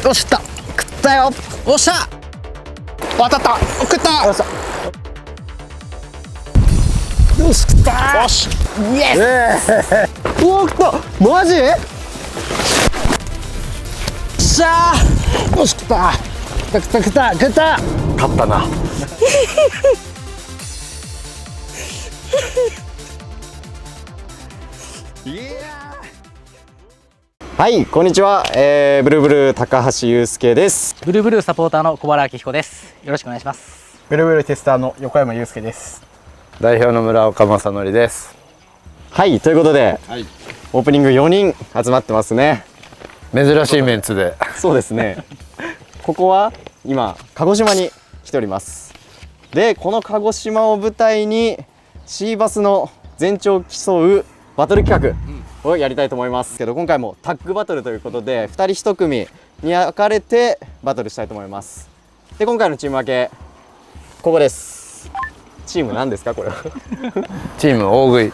よし、食ったよ。おっしゃ、当たった。食った。よっしゃ、よし、食った。よし、イエス。うわ、食った。マジ？よっしゃー。よし、食った。食った。勝ったな。はい、こんにちは。ブルブル高橋祐介です。ブルブルサポーターの小原明彦です。よろしくお願いします。ブルブルテスターの横山祐介です。代表の村岡正則です。はい、ということで、はい、オープニング4人集まってますね。珍しいメンツで。そうですね。ここは今鹿児島に来ております。で、この鹿児島を舞台にシーバスの全長を競うバトル企画をやりたいと思いますけど、今回もタッグバトルということで2人1組に分かれてバトルしたいと思います。で、今回のチーム分けここです。チーム何ですかこれは？チーム大食い。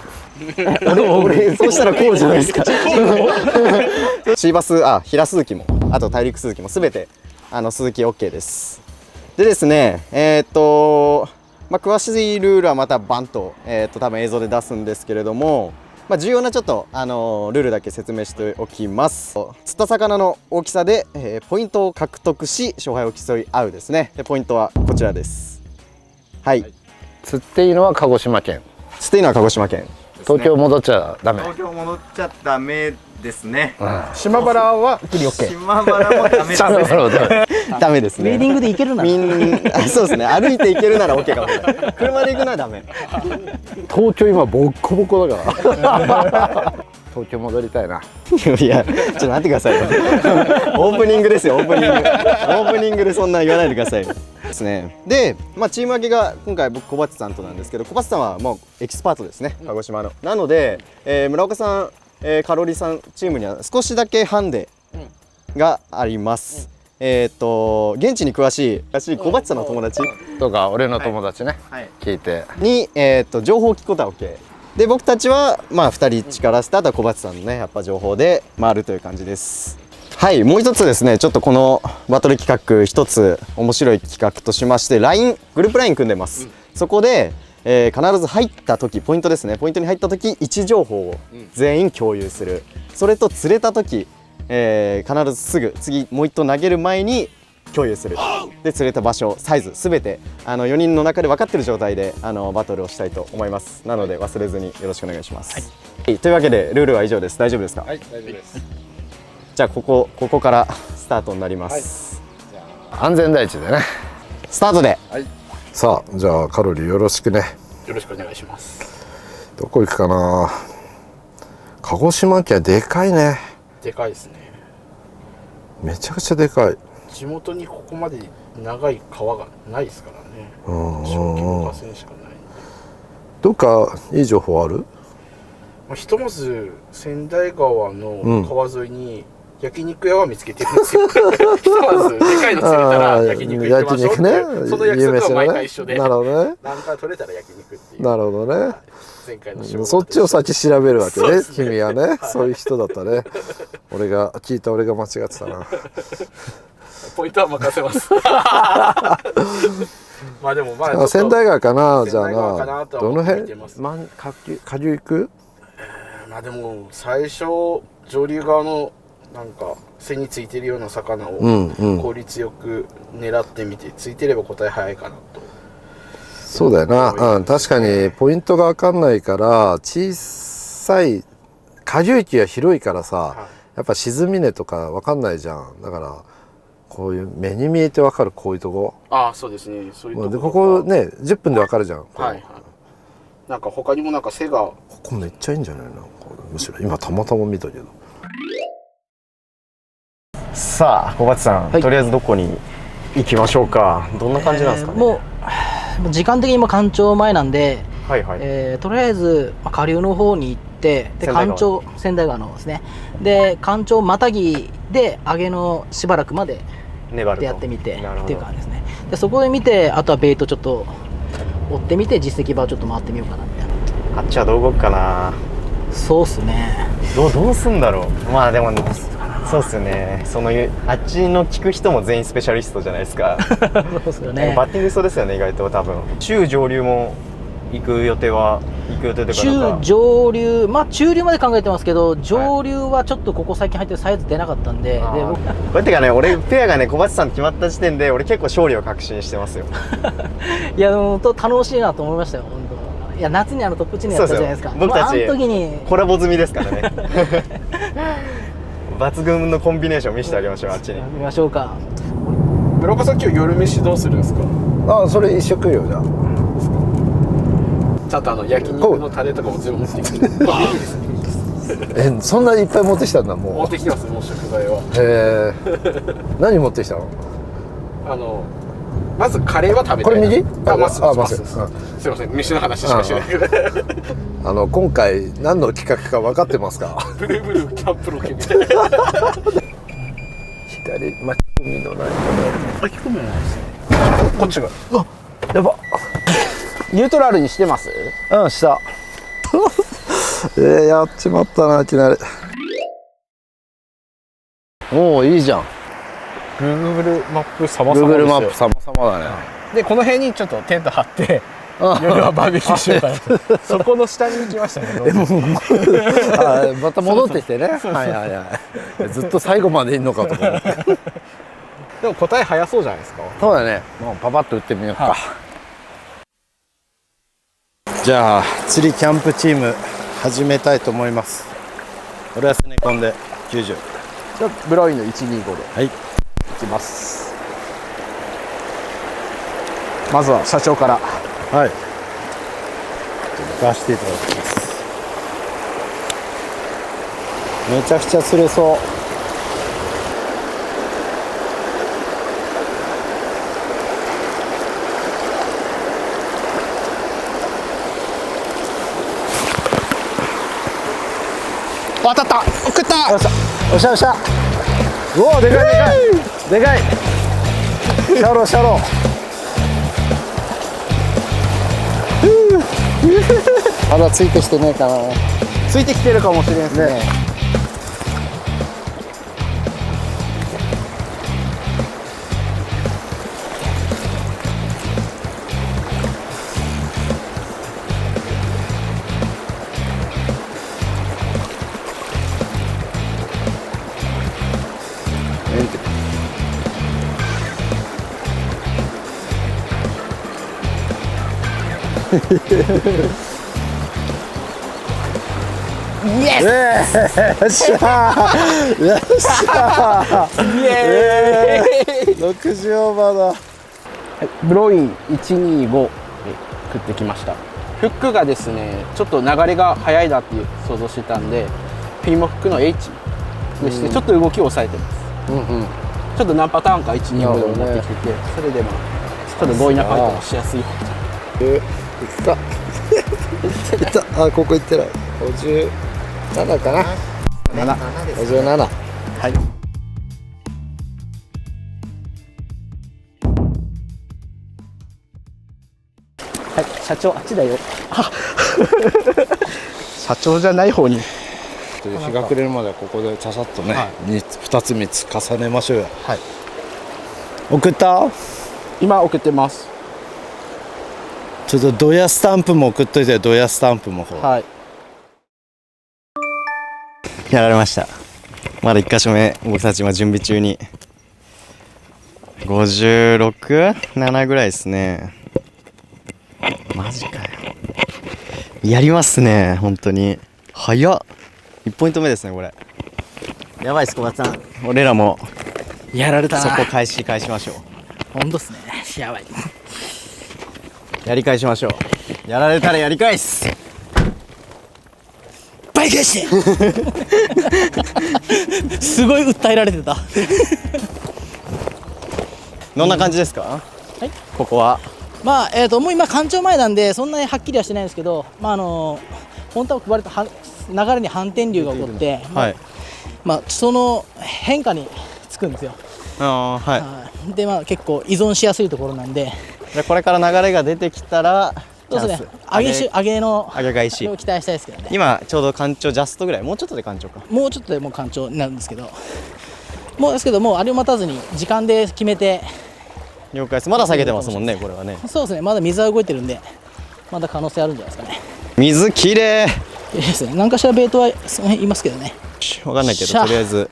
俺そうしたらこうじゃないですか。シーバス、平鈴木もあと大陸鈴木も全て鈴木 OK です。でですね、詳しいルールはまたバンと、多分映像で出すんですけれども、重要なちょっと、ルールだけ説明しておきます。釣った魚の大きさで、ポイントを獲得し勝敗を競い合うですね。でポイントはこちらです。はい、釣っていいのは鹿児島県。釣っていいのは鹿児島県。東京戻っちゃダメ。東京戻っちゃダメですね。島原はギリ OK。島原もダメです。ダメですね。ウェディングで行けるなら。そうですね。歩いて行けるなら OK かもしれない。車で行くのはダメ。東京今ボッコボコだから。東京戻りたいな。いや、ちょっと待ってくださいよ。オープニングですよ。オープニングでそんな言わないでくださいよ。ですね。で、チーム分けが今回僕小鉢さんとなんですけど、小鉢さんはもうエキスパートですね。鹿児島の。なので、村岡さん、カロリさんチームには少しだけハンデがあります。現地に詳しい小鉢さんの友達とか俺の友達ね、聞いてに情報を聞くことは OK。で、僕たちは2人力して、あとは小鉢さんのねやっぱ情報で回るという感じです。はい、もう一つですね、ちょっとこのバトル企画一つ面白い企画としまして、グループ LINE 組んでます。そこで、必ず入った時、ポイントですね、ポイントに入った時位置情報を全員共有する。それと釣れた時、必ずすぐ次もう一投投げる前に共有する。で、釣れた場所、サイズ全て4人の中で分かっている状態でバトルをしたいと思います。なので忘れずによろしくお願いします。はい、というわけでルールは以上です。大丈夫ですか？はい、大丈夫です。じゃあここからスタートになります。はい、安全第一でね。スタートで。はい、さあ、じゃあカロリーよろしくね。よろしくお願いします。どこ行くかな。鹿児島県はでかいね。でかいですね。めちゃくちゃでかい。地元にここまで長い川がないですからね。小規模河川しかない。どっかいい情報ある？ひとまず千代川の川沿いに焼肉屋は見つけてるんですよ。ひとまずでかいの釣れたら焼肉行きましょうっていう、その約束は毎回一緒で、なるほどね。何回取れたら焼肉っていう。なるほどね。前回のそっちを先調べるわけね。君はね、そういう人だったね。俺が間違ってたな。ポイントは任せます。でも仙台川かな。じゃあな、どの辺？下流行く？でも最初上流側のなんか背についてるような魚を効率よく狙ってみて、ついてれば答え早いかなと。そうだよな。確かにポイントが分かんないから小さい下流域が広いからさ、やっぱ沈み根とか分かんないじゃん。だからこういう目に見えて分かるこういうとこ。そうですね。そういうとこでここね10分で分かるじゃん。なんか他にもなんか背がここめっちゃいいんじゃないの？むしろ今たまたま見たけど。さあ小鉢さん、とりあえずどこに行きましょうか。どんな感じなんですかね。もう時間的にも干潮前なんで、とりあえず下流の方に行って、で仙台川のですね。で干潮またぎで上げのしばらくまでやってみてっていう感じですね。でそこで見て、あとはベイトちょっと追ってみて、実績場をちょっと回ってみようかなみたいな。あっちはどう動くかな。そうっすね。どうすんだろう。でもそうっすよね。あっちの聞く人も全員スペシャリストじゃないですか。そうですよね。バッティングそうですよね、意外と多分。中上流も行く予定というか、中上流、まあ中流まで考えてますけど、上流はちょっとここ最近入ってるサイズ出なかったんで、これってかね、俺ペアがね小松さん決まった時点で俺結構勝利を確信してますよ。いや本当楽しいなと思いましたよ本当。いや夏にトップチームやったじゃないですか。僕たちあの時にコラボ済みですからね。抜群のコンビネーション見せてあげましょう。あっちに見ましょうか。村岡さん今日夜飯どうするんですか？それ一食よじゃあ。ちゃんと焼肉のタレとかも全部持ってきて。そんなにいっぱい持ってきたんだもう。持ってきてますもう食材は。何持ってきたの？まずカレーは食べたい。これ右？まっすぐ。すいません飯の話しかしないけど。今回何の企画か分かってますか？ブルブルキャンプロケみたいな。左巻き込みのない巻き込めないですね。こっちが。やば。ニュートラルにしてます？したやっちまったな、いきなり。おお、いいじゃん。 Google マップ様々ですよ。 Google マップ様々だね。でこの辺にちょっとテント張って夜はバーベキューしようかなと。そこの下に行きましたね。また戻ってきてね。はいずっと最後までいんのかとか思って。でも答え早そうじゃないですか。そうだね、もうパパッと打ってみようか。じゃあ釣りキャンプチーム始めたいと思います。俺はスネコンで90。じゃあブラウンの125ではい、いきます。まずは社長から。はい、行かしていただきます。めちゃくちゃ釣れそう。当たった。送った。よっしゃよっしゃよっしゃ。うおー、でかいでかいでかい。シャロシャロ。まだついてきてねえかな。ついてきてるかもしれないですね。よっしゃーよっしゃーイエーイ60オーバーだ。ブロイン125で食ってきました。フックがですねちょっと流れが速いなっていう想像してたんで、フィンもフックの H でしてちょっと動きを抑えてます。ちょっと何パターンか125でも持ってきてて、それでもちょっと強引なファイトもしやすい。いったいった。あ、ここ行ってない57かな。57。はい。はい、社長あっちだよ。社長じゃない方に。日が暮れるまではここでささっとね、2つ3つ重ねましょうよ。はい。送った？今送ってます。ちょっとドヤスタンプも送っといて。ドヤスタンプもはい。やられました。まだ1箇所目、僕たち今準備中に56、7ぐらいですね。マジかよ。やりますね、本当に。早っ。1ポイント目ですね、これ。やばいっす、小松さん。俺らもやられたな。そこ返しましょう。本当っすね。やばい。やり返しましょう。やられたらやり返す。倍返してすごい訴えられてた。どんな感じですか？はい、ここは。まあもう今干潮前なんでそんなにはっきりはしてないんですけど、まあ本当は割と流れに反転流が起こって、はい。まあその変化につくんですよ。ああ、はい。でまあ結構依存しやすいところなんで。でこれから流れが出てきたらそうですね。揚げの揚げ返しを期待したいですけどね。今ちょうど干潮ジャストぐらい、もうちょっとで干潮か。もうちょっとでもう干潮になるんですけど、もうあれを待たずに時間で決めて。了解です。まだ下げてますもんね、これはね。そうですね。まだ水は動いてるんで、まだ可能性あるんじゃないですかね。水きれい。いいですね。何かしらベイトはその辺いますけどね。わかんないけど、とりあえず、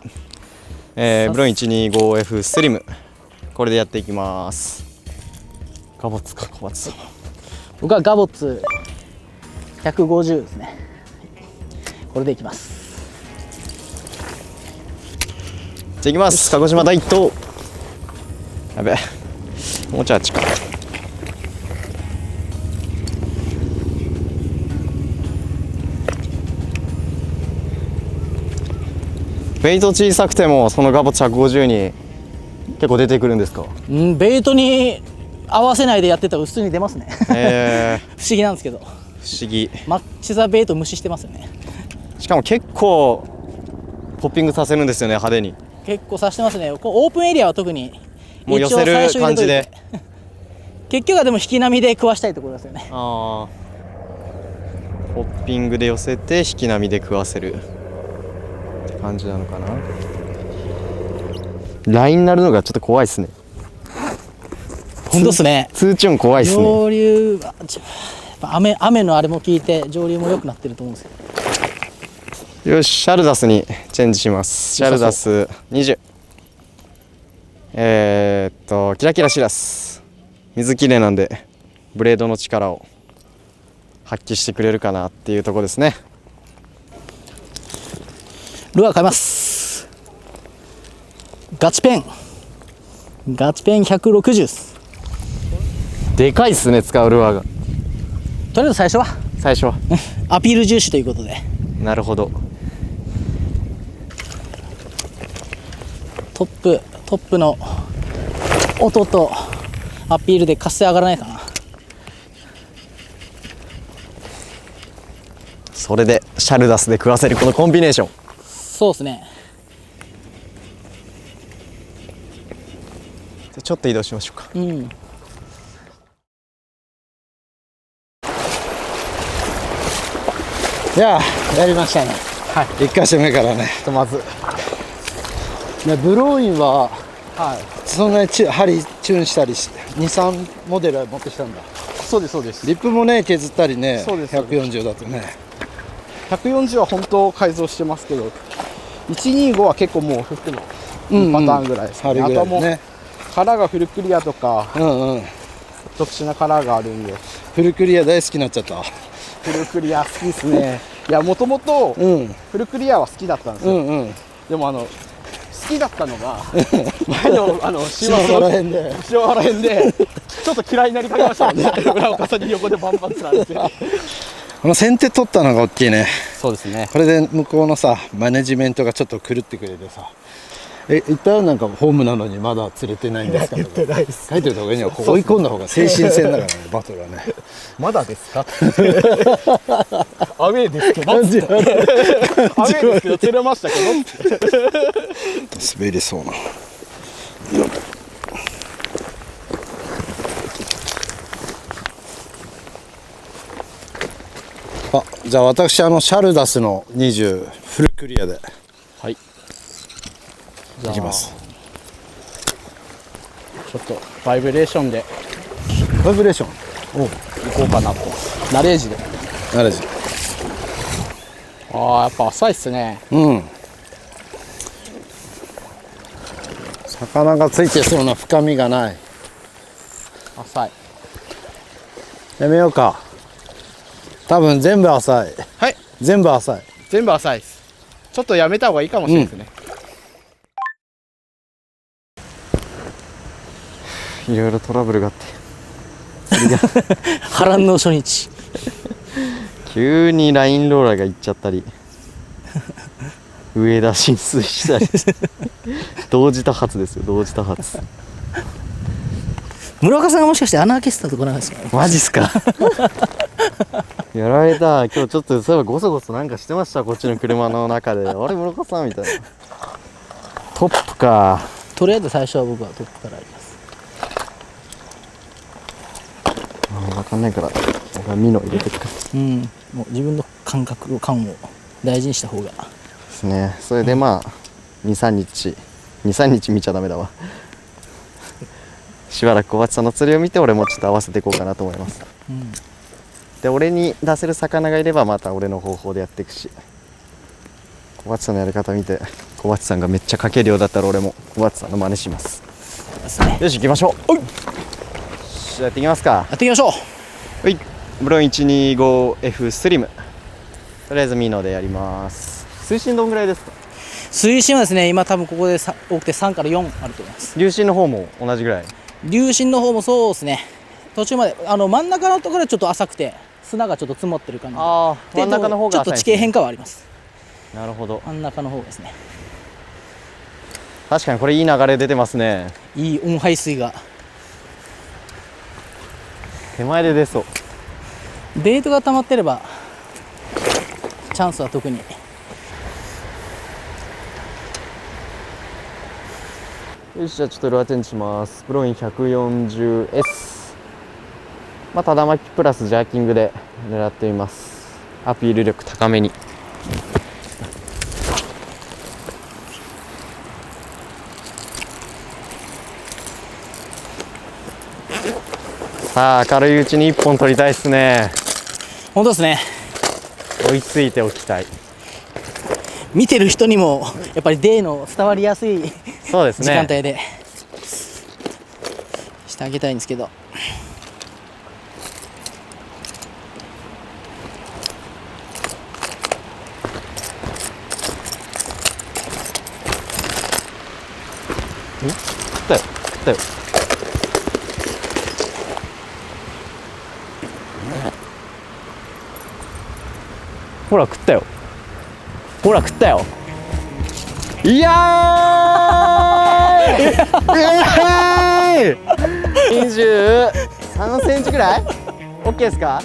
ブロン 125F スリム、これでやっていきます。ガボツか、小松。僕はガボッツ150ですね。これでいきます。じゃあいきます。鹿児島第一投。やべえ、もうちょいあっちか。ベイト小さくてもそのガボツ150に結構出てくるんですか？ベイトに合わせないでやってたら普通に出ますね。不思議なんですけど。不思議。マッチザベイト無視してますよね。しかも結構ポッピングさせるんですよね、派手に。結構さしてますね。こうオープンエリアは特にもう寄せる感じで。結局はでも引き波で食わしたいところですよね。ああ、ポッピングで寄せて引き波で食わせるって感じなのかな。ラインになるのがちょっと怖いですね。本当ですね。通チュン怖いですね。上流は雨のあれも効いて上流も良くなってると思うんですけど。よし、シャルダスにチェンジします。シャルダス20。キラキラシラス。水きれいなんでブレードの力を発揮してくれるかなっていうところですね。ルアー変えます。ガチペン160です。でかいっすね、使うルアーが。とりあえず最初はアピール重視ということで。なるほど。トップの音とアピールで活性上がらないかな。それでシャルダスで食わせるこのコンビネーション。そうですね。じゃあちょっと移動しましょうか。いややりましたね。はい。 1箇所目からね。まずブローインははい。そんなに針チューンしたりして23モデルは持ってきたんだ。そうですそうです。リップもね削ったりね。そうです140だとね。140は本当改造してますけど、125は結構もうフックの2パターンぐらいですね。針ぐあとはもうらいね。カラーがフルクリアとか特殊なカラーがあるんで。フルクリア大好きになっちゃった。フルクリア好きですね。いやもともとフルクリアは好きだったんですよ。でも好きだったのが前の島原辺でちょっと嫌いになりかけましたもんね。村岡さんに横でバンバンつられて。この先手取ったのが大きいね。そうですね。これで向こうのさマネジメントがちょっと狂ってくれてさ、言ったらなんかホームなのにまだ釣れてないんですかとか言ってないです。書いておいた方がいいのはこう追い込んだ方が精神戦だからねバトルはね。まだですか？アウェーですけど。アウェーですけど釣れましたけど。滑りそうな。じゃあ私シャルダスの20フルクリアではい。いきます。ちょっとバイブレーションでバイブレーション行こうかなと。ナレージで。ナレージ。ああやっぱ浅いっすね。魚がついてそうな深みがない。浅い。やめようか。多分全部浅い。はい。全部浅い。全部浅いです。ちょっとやめた方がいいかもしれないですね。いろいろトラブルがあって波乱の初日。急にラインローラーが行っちゃったり上田浸水したり同時多発ですよ、同時多発。村岡さんがもしかして穴開けてたとこなんですか？マジっすか？やられた。今日ちょっとそういえばゴソゴソなんかしてました、こっちの車の中で。あれ村岡さんみたいな。トップか。とりあえず最初は僕はトップからやります。分かんないからミノ入れてくかうん、もう自分の感を大事にした方がですね。それでまあ23日見ちゃダメだわしばらく小鉢さんの釣りを見て俺もちょっと合わせていこうかなと思います、うん、で俺に出せる魚がいればまた俺の方法でやっていくし、小鉢さんのやり方見て小鉢さんがめっちゃかけるようだったら俺も小鉢さんの真似します。よし行きましょう。じゃあやっていきますか。やっていきましょう。はい、ブロン 125F スリム、とりあえずミノでやります。水深どんぐらいですか？水深はですね、今多分ここで多くて3から4あると思います。流深の方も同じぐらい？流深の方もそうですね、途中まで真ん中のところはちょっと浅くて砂がちょっと積もってる感じで、真ん中の方が浅いんですね。ちょっと地形変化はあります。なるほど。真ん中の方ですね。確かにこれいい流れ出てますね。いい温排水が手前で出そう。ベイトが溜まってればチャンスは特に。よし、じゃあちょっとルアーチェンジします。ブロイン 140S、 まあただ巻きプラスジャーキングで狙ってみます。アピール力高めに。さあ明るいうちに1本取りたいですね。本当ですね。追いついておきたい。見てる人にもやっぱりデーの伝わりやすいそうですね、時間帯でしてあげたいんですけど。食ったよ食ったよ。ほら食ったよ、ほら食ったよ。いやー23センチぐらい OK ですか。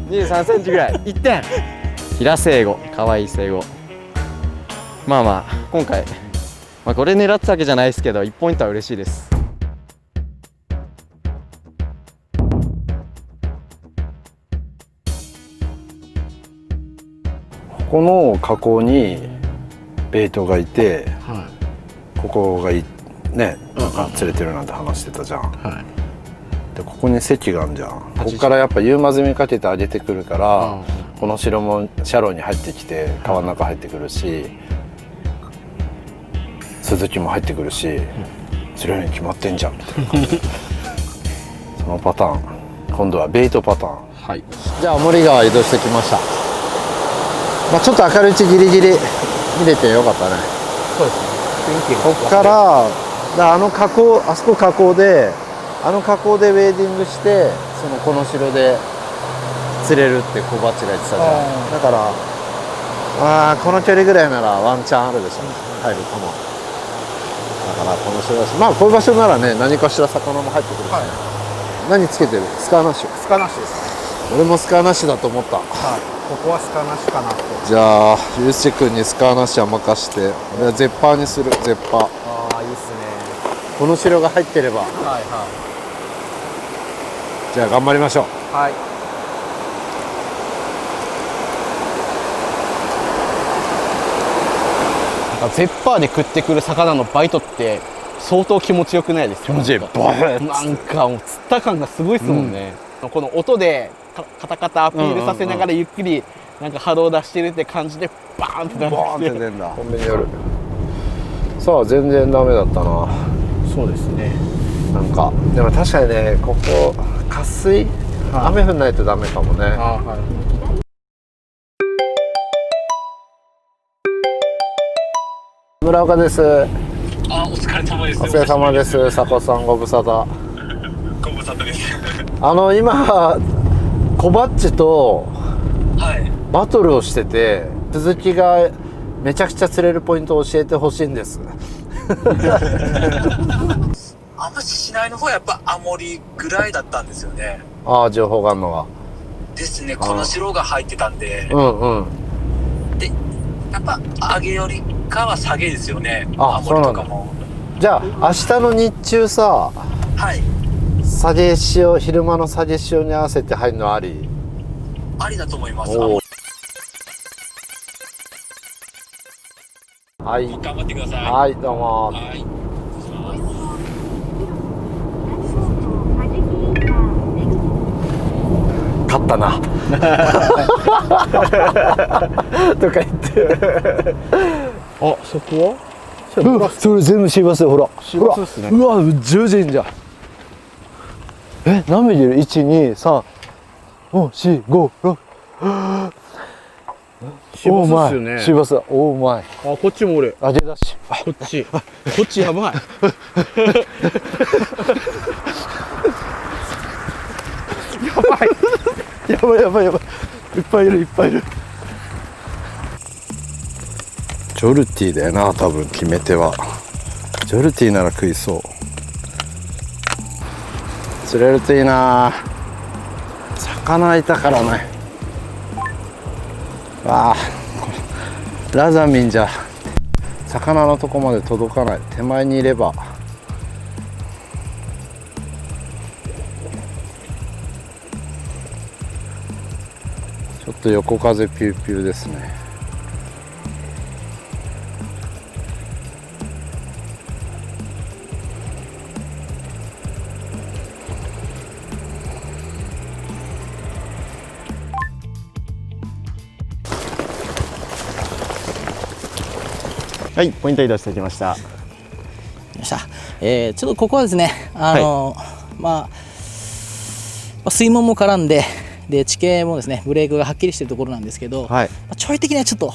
23センチぐらい。1点。平生後、かわいい生後。まあまあ今回、これ狙ってたわけじゃないですけど1ポイントは嬉しいです。この河口にベイトがいて、ここがね、なんか釣れてるなんて話してたじゃん、でここに堰があるじゃん。ここからやっぱ夕間積みかけて上げてくるから、この城もシャローに入ってきて川の中入ってくるし、鈴木も入ってくるし、釣れるに決まってんじゃんみたいな感じでそのパターン、今度はベイトパターン。はい、じゃあ森川移動してきました。ちょっと明るいうちギリギリ見れてよかったね。そうですね。こっから河口、あそこ河口で河口でウェーディングして、この城で釣れるって小鉢が言ってたじゃん。だからこの距離ぐらいならワンチャンあるでしょ、入るかも。だからこの城だし、こういう場所ならね、何かしら魚も入ってくるしね、何つけてる？スカーナッシュ。スカなしですね。俺もスカーナッシュだと思った。ここはスカなしかなと。じゃあゆうすけ君にスカーナッシュは任して、俺はゼッパーにする。ゼッパー。ああいいっすね。この城が入ってれば。じゃあ頑張りましょう。はい。ゼッパーで食ってくる魚のバイトって相当気持ちよくないですか？気持ちいい。なんかもう釣った感がすごいですもんね、この音でカタカタアピールさせながらゆっくりなんか波動を出してるって感じでバーンってボーンって出んだ。コンビニ夜さあ全然ダメだったな。そうですね。なんかでも確かにね、ここ渇水、雨降んないとダメかもね。村岡です。お疲れ様です。お疲れ様です。佐古さんご無沙汰。ご無沙汰です。今コバッチとはい。バトルをしてて、鈴木がめちゃくちゃ釣れるポイントを教えてほしいんです。網走市内の方はやっぱアモリぐらいだったんですよね。ああ、情報があるのが。ですね。この城が入ってたんで。で、やっぱ上げよりかは下げですよね。アモリとかも。じゃあ明日の日中さ、はい。下げ潮、昼間の下げ潮に合わせて入るのあり？ありだと思います。はい、頑張ってください。はい、どうも。はい。勝ったな。とか言って。あ、そこはそれ全部シーバスよ、ほら。シーバスですね。うわ、10時じゃん。何ミリいる？ 1、2、3、4、5、6。シーバスですよね。シーバスだ。オーマイ。あ、こっちも俺。あげだし。こっち。こっちやばい。やばい。やばいやばいやばい。いっぱいいるいっぱいいる。ジョルティだよな、多分決め手は。ジョルティなら食いそう。釣れるといいな。魚いたからね。ああ、ラザミンじゃ魚のとこまで届かない。手前にいれば。ちょっと横風ピューピューですね。はい、ポイント移動してきました。よっしゃ。ちょっとここはですね、水門も絡んで、地形もですね、ブレークがはっきりしているところなんですけど、はい、ちょい的にはちょっと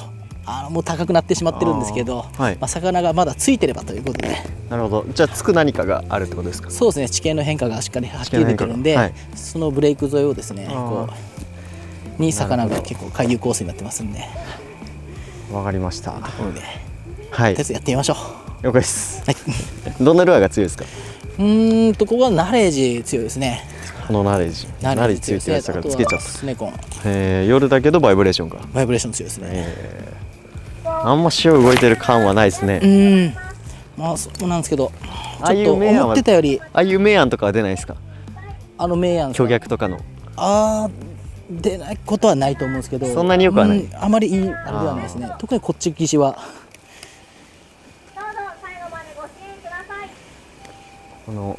もう高くなってしまってるんですけど、はい、魚がまだついてればということで。なるほど。じゃあつく何かがあるってことですか？そうですね、地形の変化がしっかりはっきり出てるんで、はい、そのブレイク沿いをですね、に魚が結構回遊コースになってますんで。わかりました。ところで、はい、やってみましょう。了解です。はい。どんなルアーが強いですか？ここはナレージ強いですね。このナレージ強いって言われたからつけちゃった。スネコン。夜だけどバイブレーションか。バイブレーション強いですね。あんま潮動いてる感はないですね。まあそうなんですけど、ちょっと思ってたより、ああいう明暗とかは出ないですか？明暗巨逆とかの。出ないことはないと思うんですけど、そんなによくはない。あまりいいあれではないですね。特にこっち岸は。この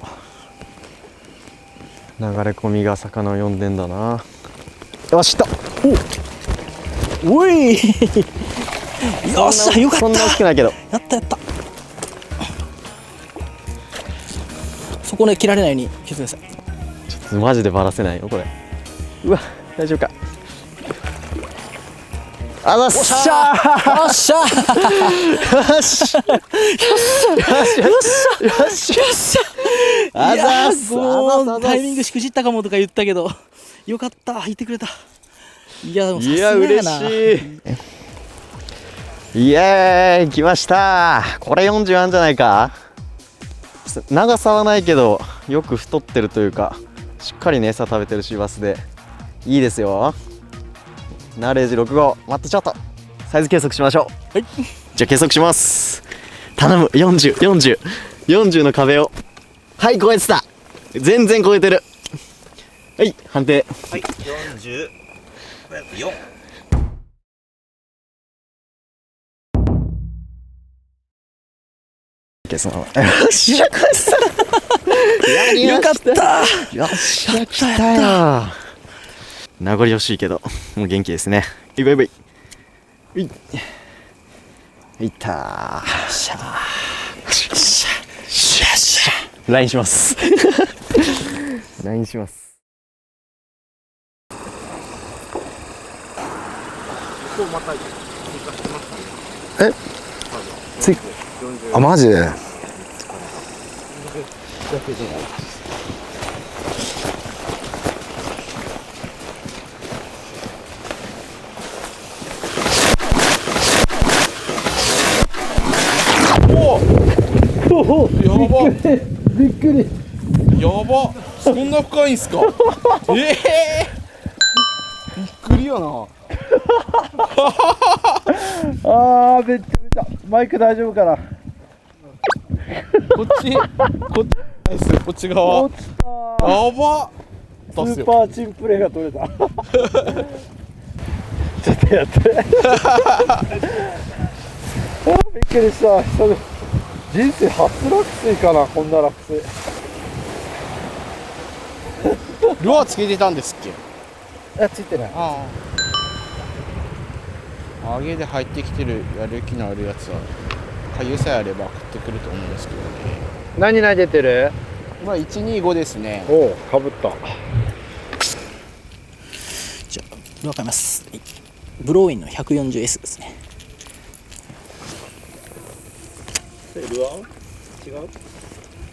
流れ込みが魚を呼んでんだな。よし、いった。おい。よっしゃ、よかった。そんな大きくないけど。やったやった。そこね、切られないように気をつけてください。ちょっとマジでバラせないよこれ。うわ、大丈夫か。あざっしゃー。よっしゃー。よっしゃー。よっしゃ。あざっす。タイミングしくじったかもとか言ったけど、よかった、言ってくれた。いや、嬉しい。イエーイ、来ました。これ40あんじゃないか。長さはないけどよく太ってるというか、しっかりね餌食べてるシーバスでいいですよ。ナレージ6号、待ってちょっとサイズ計測しましょう。はい、じゃあ計測します。頼む。40の壁を。はい、超えてた。全然超えてる。はい、判定。はい、44。よし、よかった。よっしゃ、来たよ。名残惜しいけどもう元気ですね。いばいばい。いったー。しゃーしゃ。LINE します。LINE します。あ、マジで。やば。びっくり。やば。そんな深いんすか。びっくりやな。めっちゃマイク大丈夫かな。こっちこっち側落ちた。やばっスーパーチンプレーが取れた。ちょっとやって。びっくりした。人生初落水かな、こんな落水。ルアーつけてたんですっけ？いや、ついてない。揚げで入ってきてるやる気のあるやつはかゆさえあれば食ってくると思うんですけどね。何投げてる？まあ125ですね。おう、かぶった。じゃあルアー買います。はい、ブローインの 140S ですね。ルアー？違う？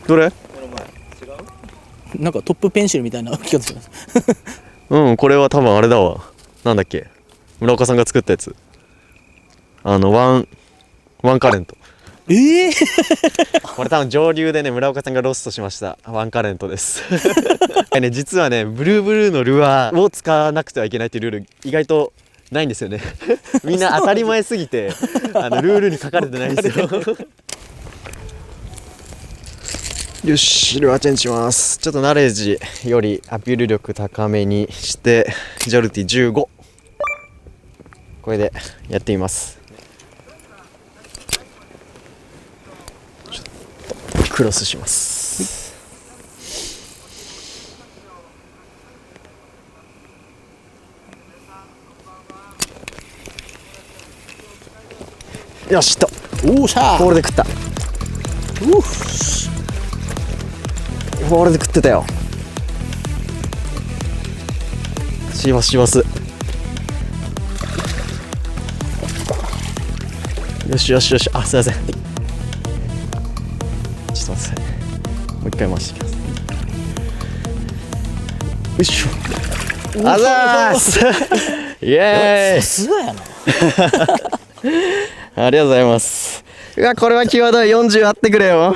どれ？この前。違う？なんかトップペンシルみたいな吹き方してます。うんこれは多分あれだわ。なんだっけ、村岡さんが作ったやつ、ワンカレント。これ多分上流でね村岡さんがロストしましたワンカレントですね、実はねブルーのルアーを使わなくてはいけないっていうルール意外とないんですよねみんな当たり前すぎてルールに書かれてないんですよよし、ルアーチェンジします。ちょっとナレッジよりアピール力高めにしてジョルティ15、これでやってみます。ちょっとクロスします。よしと、おーしゃー。ボールで食った。ボールで食ってたよ。します。よし、あ、すいません。ちょっと待ってください。もう一回回していきます。よいしょ。あざーすイエーイ。さすがやな。ありがとうございます。うわ、これは際どい。40あってくれよ。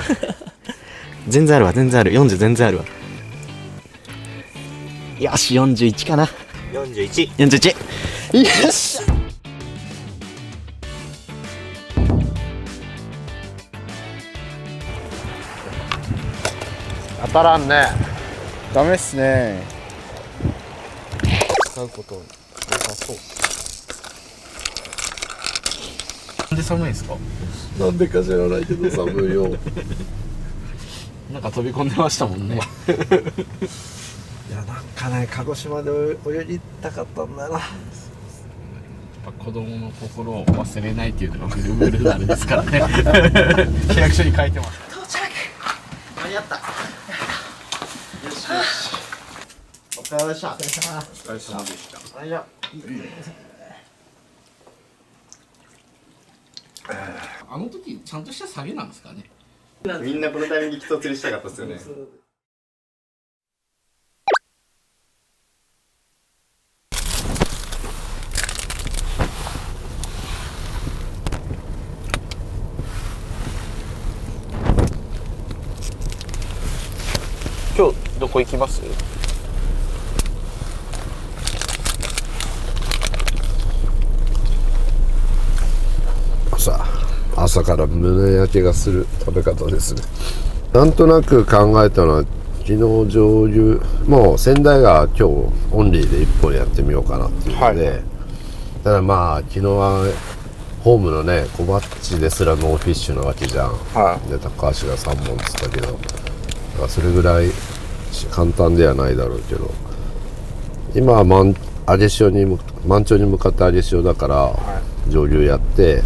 全然あるわ、40全然あるわ。よし、41かな。41。よっしゃ。当たらんね。ダメっすね。使うことなさそう。なんで寒いんですか？なんでか知らないけど寒いよなんか飛び込んでましたもんね。いや、なんかね、鹿児島で泳ぎたかったんだよな。子供の心を忘れないっていうのがブルーあれですからね。契約書に書いてます。間に合った。よし。お疲れ様でした。お疲れ様でした。あの時ちゃんとした下げなんですかね。みんなこのタイミング一つにしたかったですよね。今日どこ行きます？朝から胸焼けがする食べ方ですね。なんとなく考えたのは、昨日上流もう仙台川今日オンリーで1本やってみようかなっていうので、ただまあ昨日はホームのね小バッチですらノーフィッシュなわけじゃん、で高橋が3本っつったけど、だからそれぐらい簡単ではないだろうけど、今は満潮に向かって上げ潮だから、上流やって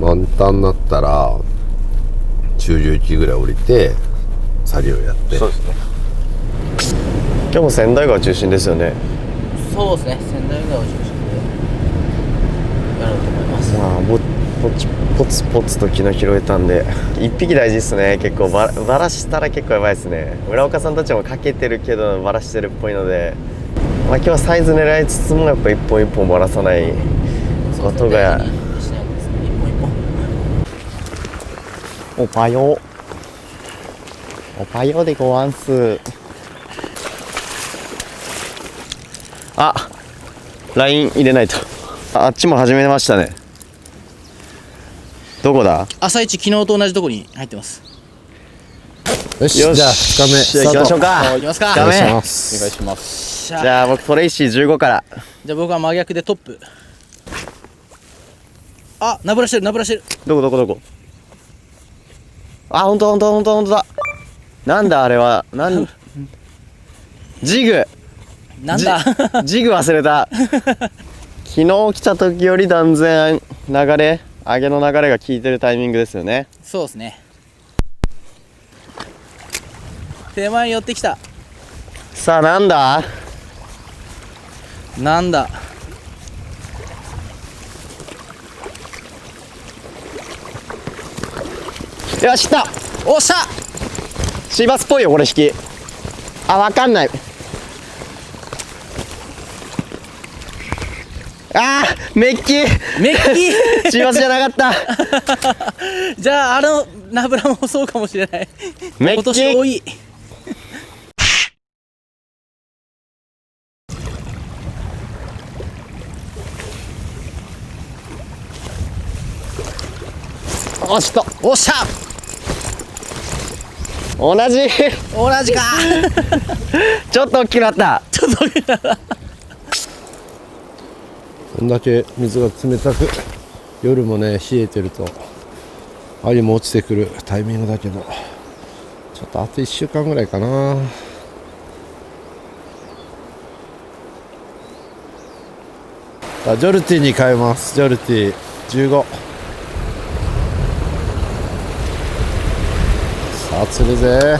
満タンになったら中流域ぐらい降りて作業やって。そうですね。今日も仙台川中心ですよね。そうですね。仙台川を中心でやろうと思います。まあポツポツと昨日拾えたんで、1匹大事ですね。結構バラしたら結構やばいですね。村岡さんたちもかけてるけどバラしてるっぽいので、まあ、今日はサイズ狙いつつもやっぱ一本一本バラさないことが。おはようでごわんす。あ、ライン入れないと。あっちも始めましたね。どこだ？朝一昨日と同じとこに入ってます。よし、じゃあ2日目じゃあ行きましょうか。行きますか。ダメお願いしまおす。願いします。じゃあじゃあ僕トレイシー15から。じゃあ僕は真逆でトップ。あ、ナブラしてるナブラしてる。どこどこどこ。あ、ほんとだ。なんだあれは。ジグ。なんだジグ忘れた。昨日来た時より断然上げの流れが効いてるタイミングですよね。そうですね。手前に寄ってきた。さあなんだ。なんだ。よし、来た。おっしゃ。シーバスっぽいよこれ引き。あ、わかんない。あー、メッキメッキシーバスじゃなかったじゃあナブラもそうかもしれない。メッキ今年多い。おしとおっしゃ。同じ同じかちょっと大きくなった。ちょっとこんだけ水が冷たく、夜もね冷えてると針も落ちてくるタイミングだけど、ちょっとあと1週間ぐらいかな。ジョルティに変えます。ジョルティ15。さあ釣るぜ。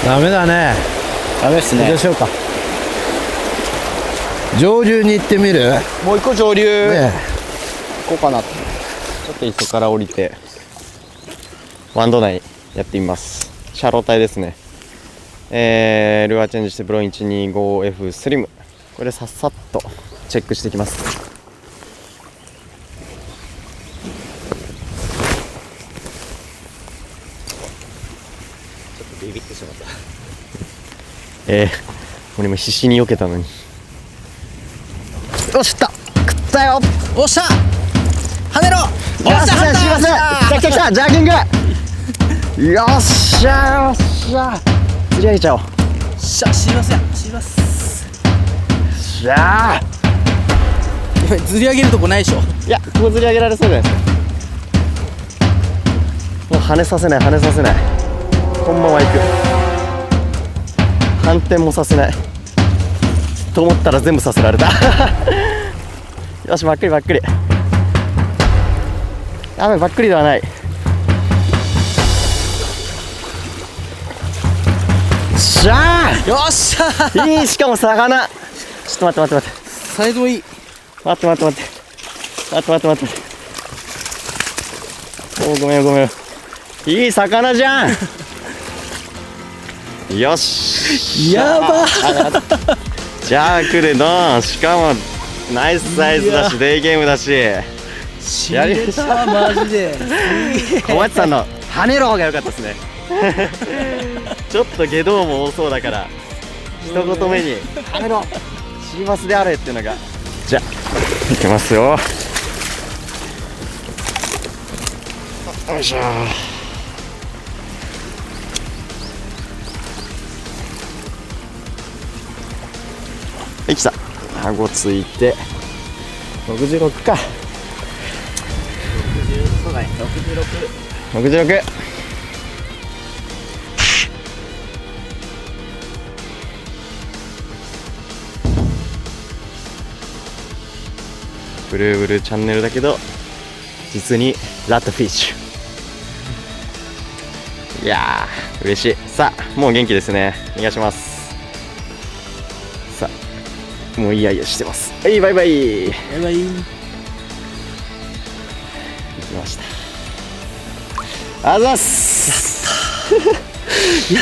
ダメだね。ダメですどうしようか。上流に行ってみる。もう一個上流、ね行こうかな。ちょっと磯から降りてワンド内やってみます。シャロータイですね。ルアーチェンジしてブロン 125F スリム、これでさっさっとチェックしていきます。ビビってしまった。俺も必死に避けたのに。よし、った食ったよ。おっしゃ。跳ねろ。よっしゃ、すいません。来たジャーキング。よっしゃ釣り上げちゃおう。しゃ、すいません。しますしゃ今釣り上げるとこないでしょ。いや、ここ釣り上げられそうじゃないですか。もう跳ねさせない。このまま行く。反転もさせないと思ったら全部させられたよし、ばっくりやべ、ばっくりではない。しゃー、よっしゃ。いい、しかも魚。ちょっと待ってサイズもいい。待って。お、ごめん。いい魚じゃん。よし。やば。じゃあ来るの。しかもナイスサイズだし、デイゲームだし。やりました。マジで。小松さんの跳ねる方が良かったですね。ちょっと下道も多そうだから一言目に跳ねろ、シーバスであれっていうのが。じゃあいきますよ。よいしょ。はい来た。顎ついて66か。そうだね。66。ブルーブルーチャンネルだけど実にラットフィッシュ。いやー嬉しい。さあもう元気ですね。お願いします。さあもうイヤイヤしてます。はい、バイバイ。バイバイ。行きました。あざっす。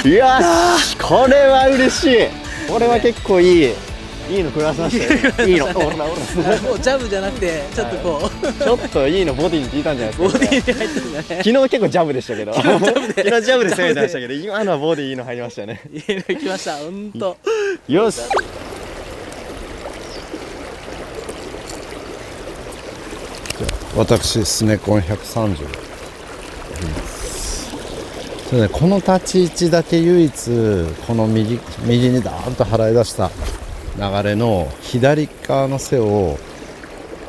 いやーこれは嬉しい。これは結構いいの食わせましたよ。いいの。もうジャブじゃなくてちょっとこうちょっといいのボディに効いたんじゃないですか。ボディに入ってるんだね。昨日結構ジャブでしたけど。昨日ジャブで攻めてましたけど、今のはボディいいの入りましたね。いいの来ました。ほんと。よし。私スネコン130でそれでこの立ち位置だけ唯一この右にダーンと払い出した流れの左側の背を、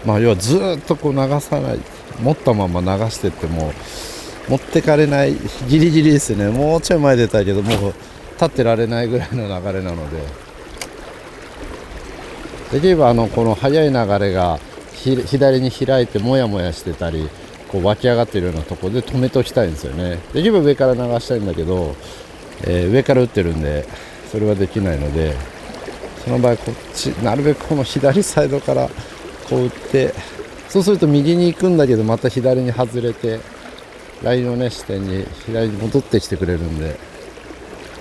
まあ、要はずっとこう流さない持ったまま流してっても持ってかれないギリギリですね。もうちょい前出たいけどもう立ってられないぐらいの流れなので、できればこの速い流れが左に開いてもやもやしてたりこう湧き上がっているようなところで止めておきたいんですよね。できれば上から流したいんだけど、上から打ってるんでそれはできないので、その場合こっちなるべくこの左サイドからこう打って、そうすると右に行くんだけどまた左に外れてラインのね視点に左に戻ってきてくれるんで、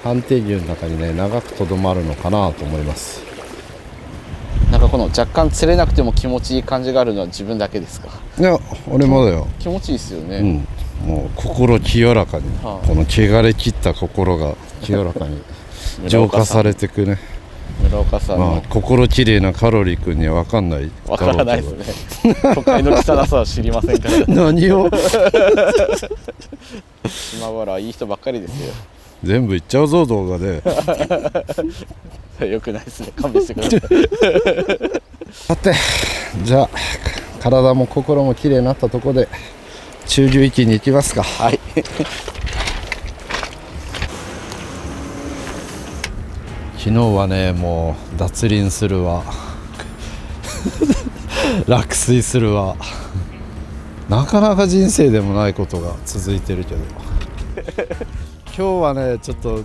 判定球の中にね長くとどまるのかなと思います。なんかこの若干釣れなくても気持ちいい感じがあるのは自分だけですか？いや俺もだよ。気持ちいいですよね。もう心清らかに、この汚れ切った心が清らかに浄化されてくね。村岡さんの、心きれいなカロリー君には分かんない分からないですね。都会の汚さは知りませんから何を島原はいい人ばっかりですよ。全部いっちゃうぞ動画でよくないですね、勘弁してください。さてじゃあ体も心もきれいになったところで中流域に行きますか。はい昨日はねもう脱輪するわ落水するわ、なかなか人生でもないことが続いてるけど今日はねちょっと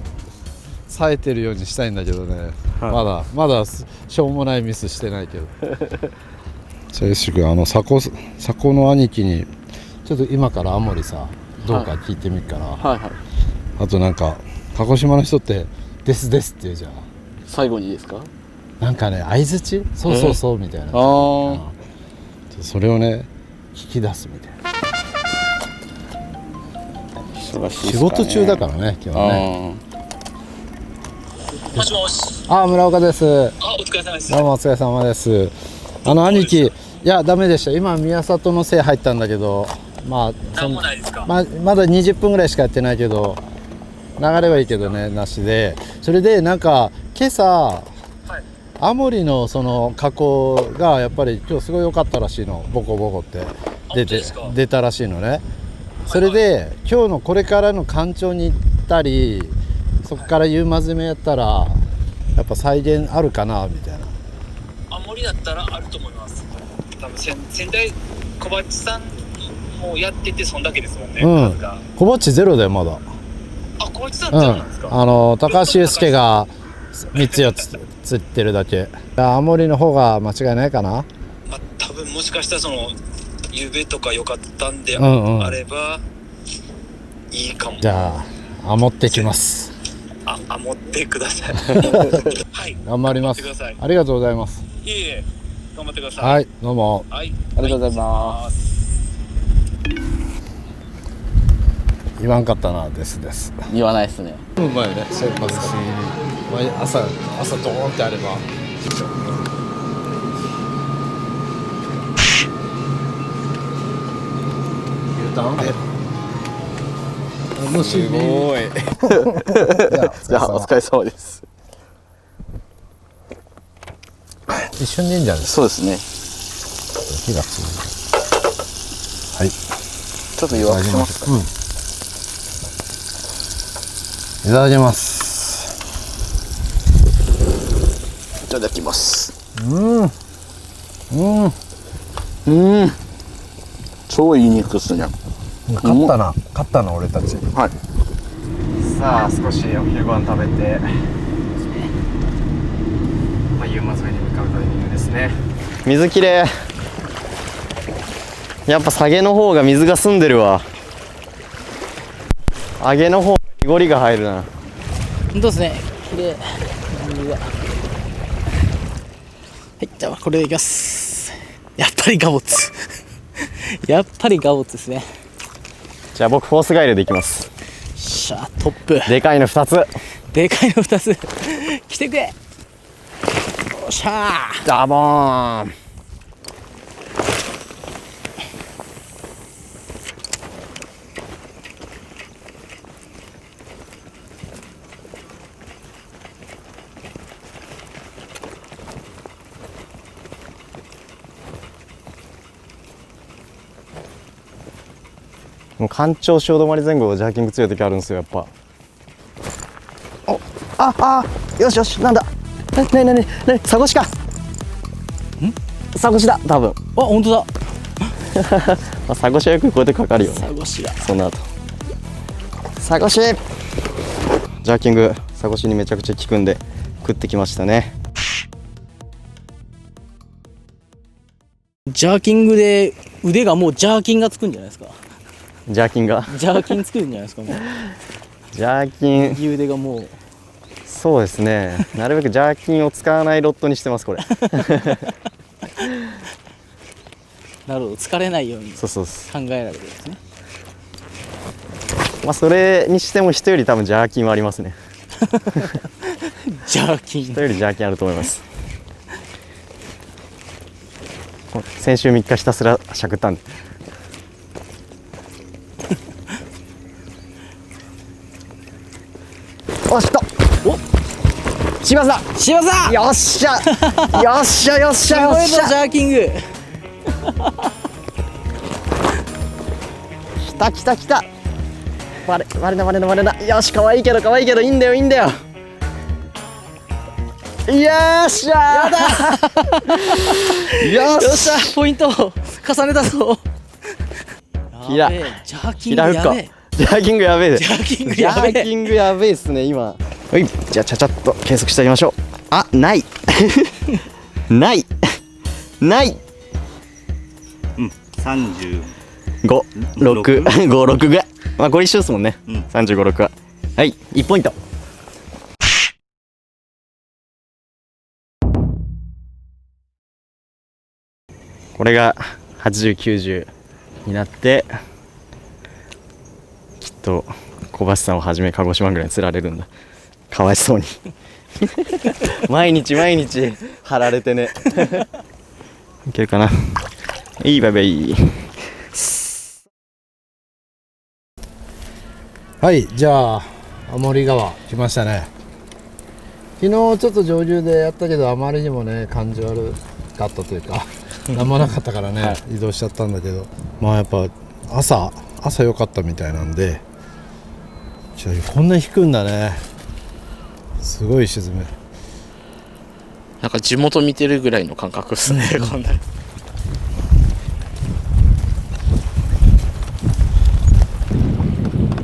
冴えてるようにしたいんだけどね、はい、まだしょうもないミスしてないけど静止君佐古の兄貴にちょっと今から青森さどうか聞いてみっから、はいはい、あとなんか鹿児島の人ってですですって言うじゃん。最後にいいですか？なんかね相づちそうそうそうみたいな、それをね聞き出すみたいな。仕事中だからね今日はね。もしもし。村岡です。お疲れ様です。どうもお疲れ様です。兄貴いやダメでした。今宮里のせい入ったんだけど、まなんもないですか？まだ20分ぐらいしかやってないけど流れはいいけどねなしで、それでなんか今朝、はい、青森のその河口がやっぱり今日すごい良かったらしいの。ボコボコって出たらしいのね。それで今日のこれからの干潮に行ったりそこから夕間詰めやったらやっぱ再現あるかなみたいな。青森だったらあると思います。多分仙台小鉢さんもやっててそんだけですもんね、数が。小鉢ゼロだよまだ。小鉢さんゼロなんですか？高橋祐介が3つ4つ釣ってるだけ。青森の方が間違いないかな。多分もしかしたらそのゆうべとか良かったんであればいいかも。じゃあ持ってきます。持ってください。はい。頑張ります。ありがとうございます。いえ頑張ってください。はい、どうも。はい、ありがとうございます。言わんかったなです言わないですね。うまいね。先発し朝ドーンってあれば。すごい。じゃあお疲れ様です。一瞬でいいんじゃないですか。そうですね。火がついて。はい。ちょっと弱くしますか。いただきます。いただきます。超いい肉ですね。勝ったな俺たち。はい。さあ少しお昼ご飯食べて、夕間沿いに向かうタイミングですね。水きれい。やっぱ下げの方が水が澄んでるわ。上げの方が濁りが入るな。本当ですね。きれい。はい、じゃあこれでいきます。やっぱりガボツ。やっぱりガボツですね。じゃあ僕フォースガイルでいきます。しゃトップ。でかいの2つ。でかいの2つ。来てくれ。よっしゃー。ダボーン。もう干潮潮止まり前後ジャーキング強い時あるんですよやっぱ。よしよし、なんだねサゴシか。サゴシだ多分。本当だ。まあ、サゴシはよくこうやってかかるよね。サゴシだ。その後サゴシ、ジャーキングサゴシにめちゃくちゃ効くんで食ってきましたね。ジャーキングで腕がもうジャーキンがつくんじゃないですか。ジャーキンがジャーキンつくんじゃないですかもう。ジャーキン、右腕がもう。そうですね、なるべくジャーキンを使わないロットにしてますこれ。なるほど、疲れないように考そうえられてるんですね。まあそれにしても人より多分ジャーキンはありますね。ジャーキン人よりジャーキンあると思います。先週3日ひたすらしゃくったんで。おっと、柴田柴田、よっしゃよっしゃよっしゃよっしジゃ、ャーキング。きたバレな、よし、可愛いけどいいんだよよっしゃーよっしゃ、ポイントを重ねたぞ。ひらジャーキングやべえ。ジャーキングやべえ。ジャーキングやべえ。ジャーキングやべえっすね今。はい、じゃあちゃっと計測してあげましょう。ないない35、6ぐらい。まあこれ一緒ですもんね。35、6は。はい、1ポイント。これが80、90になってきっと小橋さんをはじめ鹿児島ぐらいに釣られるんだ。かわいそうに。毎日貼られてね。いけるかな。いいバイバイ。はい、じゃあ青森川来ましたね。昨日ちょっと上流でやったけどあまりにもね感じ悪かったというか何もなかったからね、移動しちゃったんだけど、まあやっぱ朝良かったみたいなんで、こんな引くんだね。すごい沈む。なんか地元見てるぐらいの感覚ですね、こんな。こ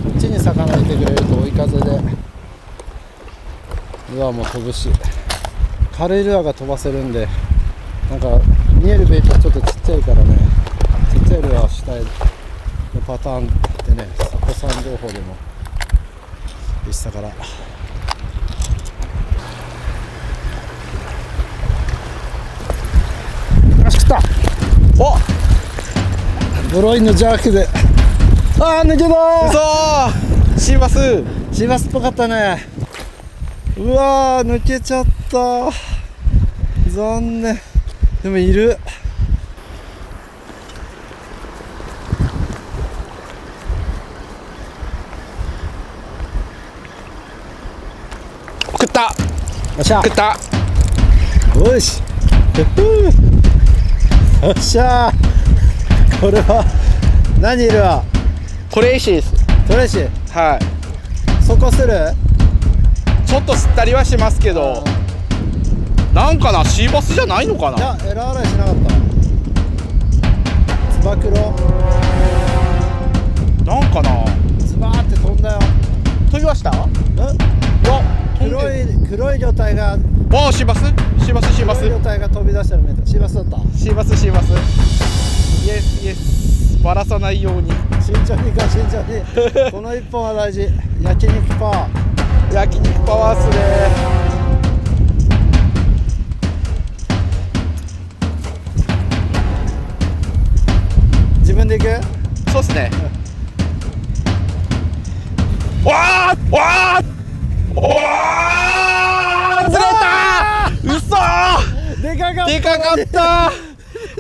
っちに魚いてくれると追い風でルアーも飛ぶし、軽いルアーが飛ばせるんで、なんか見えるベイトはちょっとちっちゃいからね、ちっちゃいルアーしたいのパターンでね、サコさん情報でもでしたから。食った。お、ブロインのジャークで、抜けたー。シーバスシーバスっぽかったね。うわー、抜けちゃった、残念。でもいる。食った。よっしゃ、食った。よしよっしゃー。これは何いるわ。トレイシーです。トレイシー、はい。そこする。ちょっと吸ったりはしますけど、なんかな、シーバスじゃないのかな。いや、エラ洗いしなかった。つば九郎なんかな、ズバーって飛んだよ。飛びました。黒い魚体が、わあ、シーバス。黒い魚体が飛び出してるみたい。シーバスだった。シーバス。イエスイエス。バラさないように。慎重に。この一本は大事。焼肉パワー。焼肉パワーっすね。自分で行く。そうっすね。わーずれた。嘘ー、でかかった。でかかった。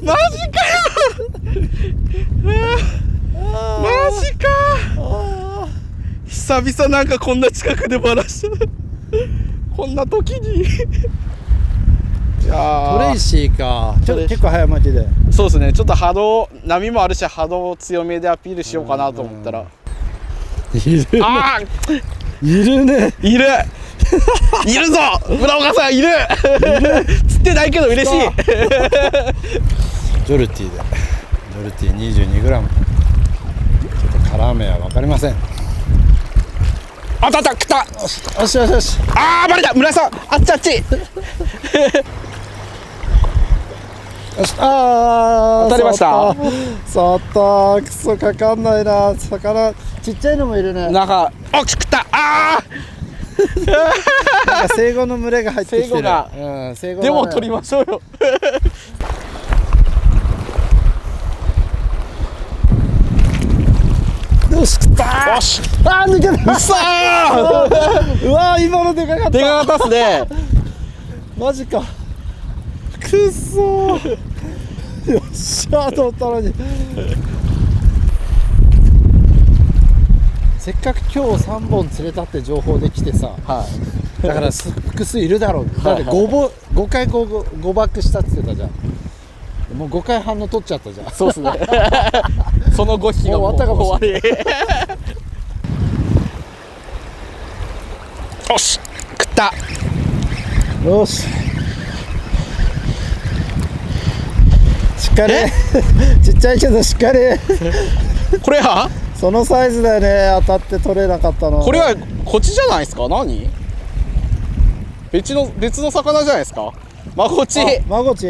マジかよ。マジか。久々なんかこんな近くでバラした。こんな時に。いやトレイシーか。ちょっと結構早巻きで。そうですね、ちょっと波もあるし波動強めでアピールしようかなと思ったら、いるね。あいるね。いるいるぞ村岡さんいる釣ってないけど嬉しい。ジョルティ22グラム。ちょっとカラー目は分かりません。あった食った。よしよしよし。あーバレた村井さん、あっちあっち。よし、あー当たりました。触った。クソかかんないな。魚ちっちゃいのもいるね。なんか食った。あーなんか生後の群れが入ってきてる。生後が、生後でも取りましょうよ。よし、食ったー。よし、あー、抜けた。うっそー。うわー、今のでかかった。でかかったっすね。マジか。くっそー。よっしゃーと思ったのに。せっかく今日3本釣れたって情報で来てさ、だから複数いるだろう。だって5回5バックしたって言ってたじゃん。もう5回反応取っちゃったじゃん。そうっすね。その5匹がもう終わったかもしれない。よし食った。よし、しっかりちっちゃいけどしっかり。これはそのサイズだよね。当たって取れなかったの。これはこっちじゃないですか。何別の魚じゃないですか。マゴチ。マゴチ？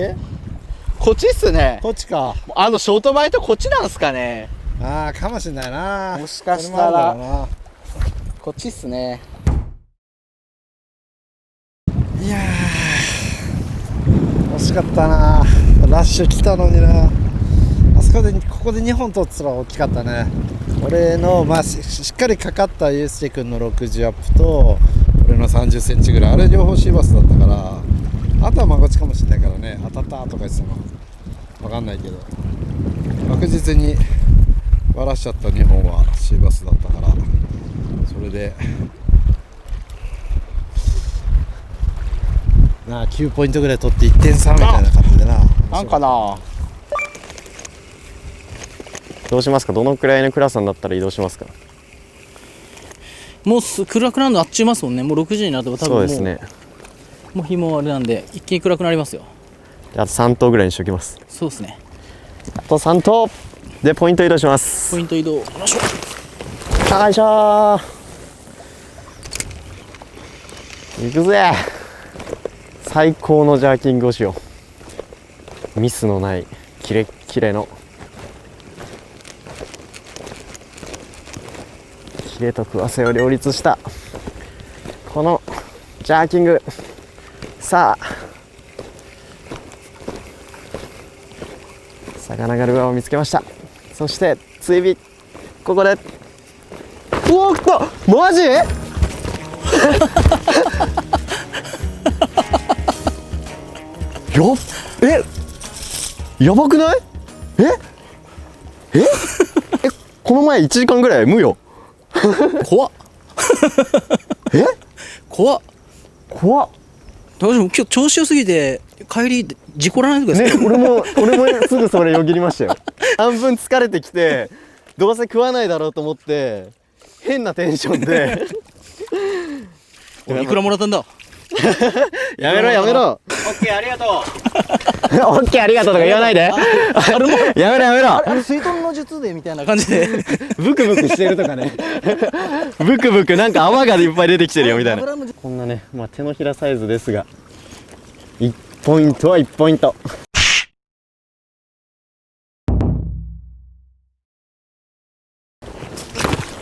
こっちっすね。こっちか。ショートバイトこっちなんすかね。ああ、かもしれないな。もしかしたらそれもあるだろうな。こっちっすね。いやー、惜しかったな。ラッシュ来たのにな。ここで2本取ってたら大きかったね。俺の、しっかりかかったユースケ君の60アップと俺の30センチぐらい、あれ両方シーバスだったから、あとはマゴチかもしれないからね。当たったとか言ってたの分かんないけど、確実に割らしちゃった2本はシーバスだったから、それで9ポイントぐらい取って1点差みたいな感じでなんかな。どうしますか。どのくらいの暗さになったら移動しますか。もう暗くなるのあっちゅいますもんね。もう6時になると多分もう、そうですね。もう日もあれなんで一気に暗くなりますよ。あと3投ぐらいにしときます。そうですね。あと3投でポイント移動します。ポイント移動。よいしょ。よいしょー。いくぜ。最高のジャーキングをしよう。ミスのないキレッキレのキレと食わせを両立したこのジャーキング。さあ魚がルアーを見つけました。そして追尾ここで、おっとマジやばくない？この前1時間ぐらい無よ。怖っ。怖っ。大丈夫？今日調子良すぎて帰り事故らないでください。俺もすぐそれよぎりましたよ。半分疲れてきてどうせ食わないだろうと思って変なテンションでいくらもらったんだ。やめろ。オッケーありがとう。オッケーありがとうとか言わないで。やめろ。水遁の術でみたいな感じでブクブクしてるとかね。ブクブクなんか泡がいっぱい出てきてるよみたいな。こんなね、手のひらサイズですが1ポイントは1ポイント。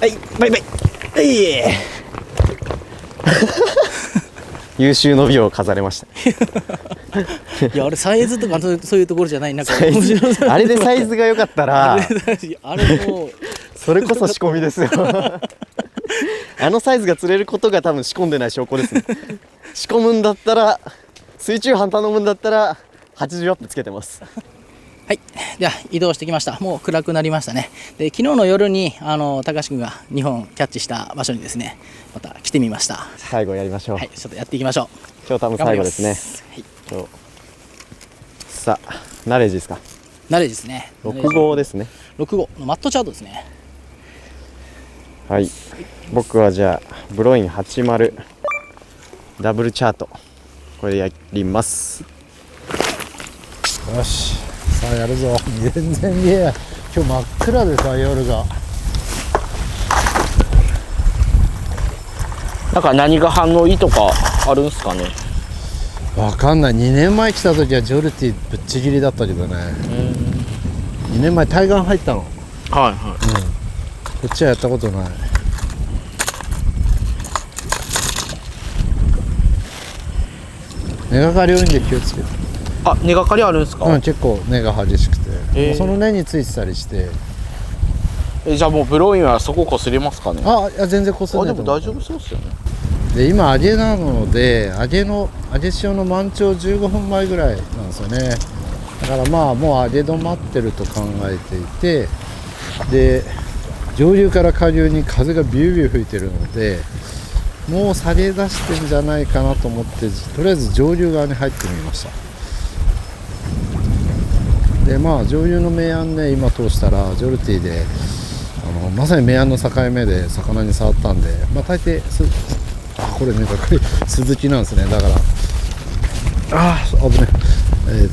はいバイバイ。優秀の美を飾れました。いやあれサイズとかそういうところじゃない。なんかあれでサイズが良かったらあれもうそれこそ仕込みですよ。あのサイズが釣れることが多分仕込んでない証拠ですね。仕込むんだったら水中飯頼むんだったら80アップつけてます。はい、では移動してきました。もう暗くなりましたね。で昨日の夜に高橋君が2本キャッチした場所にですねまた来てみました。最後やりましょう。はい、ちょっとやっていきましょう。今日多分最後ですね。はい、さあナレージですか。慣れですね。6号ですね。6号のマットチャートですね。はい、僕はじゃあブロイン80ダブルチャート、これでやります。よし、さあやるぞ。全然見えない。今日真っ暗でさ、夜が。なんか何が反応いいとかあるんすかね。わかんない。2年前来た時はジョルティぶっちぎりだったけどね。2年前対岸入ったの。はいはい。こっちはやったことない。根がかり多いんで気をつけて。あ、根がかりあるんですか。結構根が激しくて、もうその根についてたりして。じゃあもうブロインはそここすれますかね。いや全然こすれないと思う。でも大丈夫そうですよね。で今揚げなので揚げ潮の満潮15分前ぐらいなんですよね。だからまあもう揚げ止まってると考えていて、で上流から下流に風がビュービュー吹いてるので、もう下げ出してんじゃないかなと思って、とりあえず上流側に入ってみました。でまあ上流の明暗ね、今通したらジョルティでまさに明暗の境目で魚に触ったんで、まあ大抵これね、これ鈴木なんですね。だから危ねえ、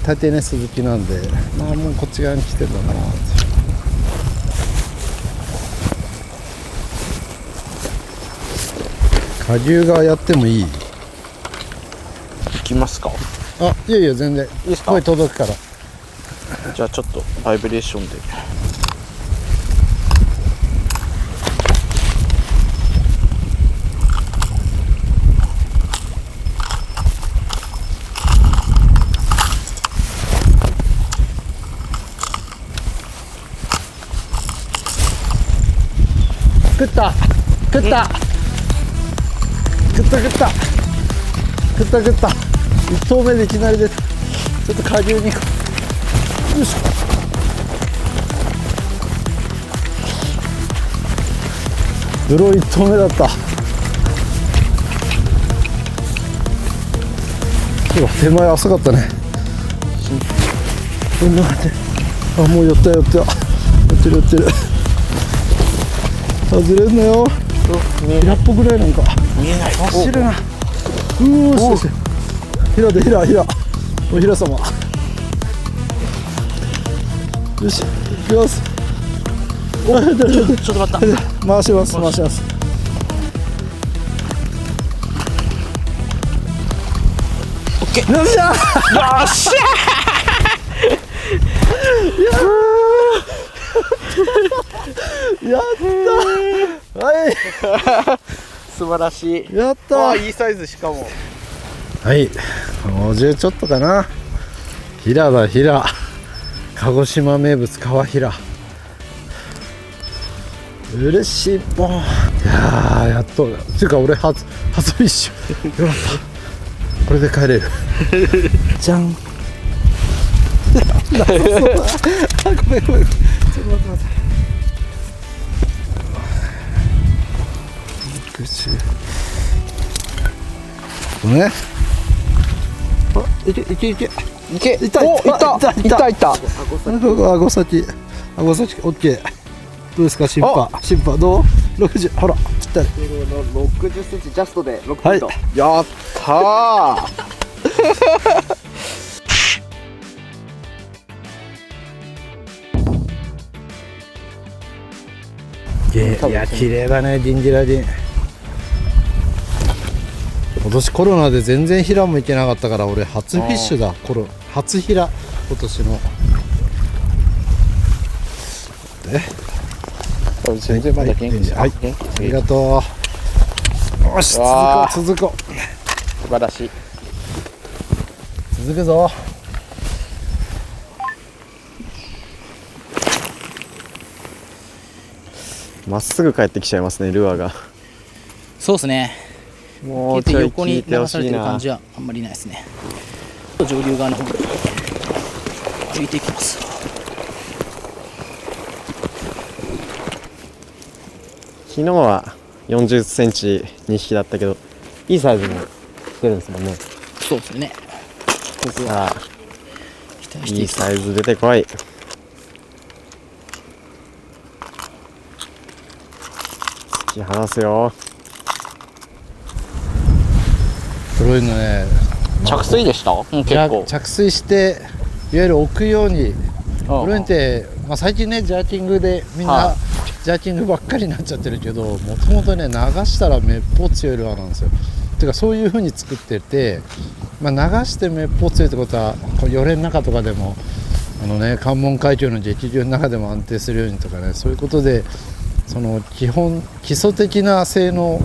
大抵ね鈴木なんで、まあもうこっち側に来てるのかなって。下流側やってもいい？行きますか。いやいや全然いいですか。声届くから。じゃあちょっとバイブレーションで。食った1投目でいきなり出た。ちょっと下流に行こう。よいしょ。ブロ1投目だった。手前浅かったね。もう寄ってる外れんなよ。平っぽくないなんか見えない。走るな。よし。平お平様。よし、行きます。ちょっと待った。回します。オッケー。よっしゃ。よっしゃやったはい。素晴らしい。やったいいサイズ。しかもはい、50ちょっとかな。平鹿児島名物川平。嬉しいもん。いややっと。っていうか俺初フィッシュ。よかった。これで帰れる。じゃん。ごめん。ちょっと待って。ごめん。いけ。いった。あご先オッケー。どうですか審判どう？60ほらぴったり。60センチジャストで6ポイント。やったいや綺麗だね、ディンジラディン。今年コロナで全然平も行けなかったから、俺初フィッシュだ。初平今年の。全然まだ元気です。はい、ありがとう。よし、続こう。素晴らしい。続くぞ。まっすぐ帰ってきちゃいますね、ルアーが。そうですね。もうちょい横に聞いてほ流されしいな。てる感じはあんまりないですね。上流側の方に浮いていきます。昨日は40センチ2匹だったけど、いいサイズも出るんですもんね。そうですよね。ここはさあ期待していいサイズ出てこい。突き放すよ。黒いのね、着水でした？結構。着水していわゆる置くように黒いって、最近ねジャーキングでみんなジャーキングばっかりになっちゃってるけど、もともとね流したらめっぽう強いルアーなんですよ。てかそういう風に作ってて、流してめっぽう強いってことは予練の中とかでも関門海峡の激流の中でも安定するようにとかね、そういうことでその基礎的な性能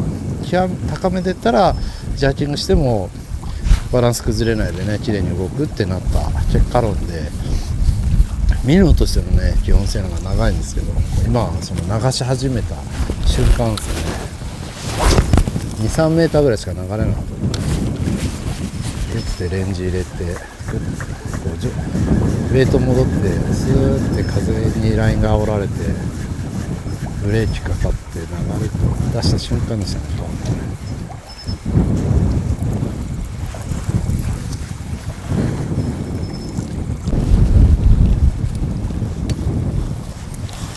高めてったらジャーキングしてもバランス崩れないでね綺麗に動くってなった結果論で、ミノとしてのね基本性能が長いんですけど、今はその流し始めた瞬間ですね、2、3メーターぐらいしか流れなかった。でレンジ入れてこうウェイト戻ってスーって風にラインが煽られてブレーキかかって流れ出した瞬間でしたね。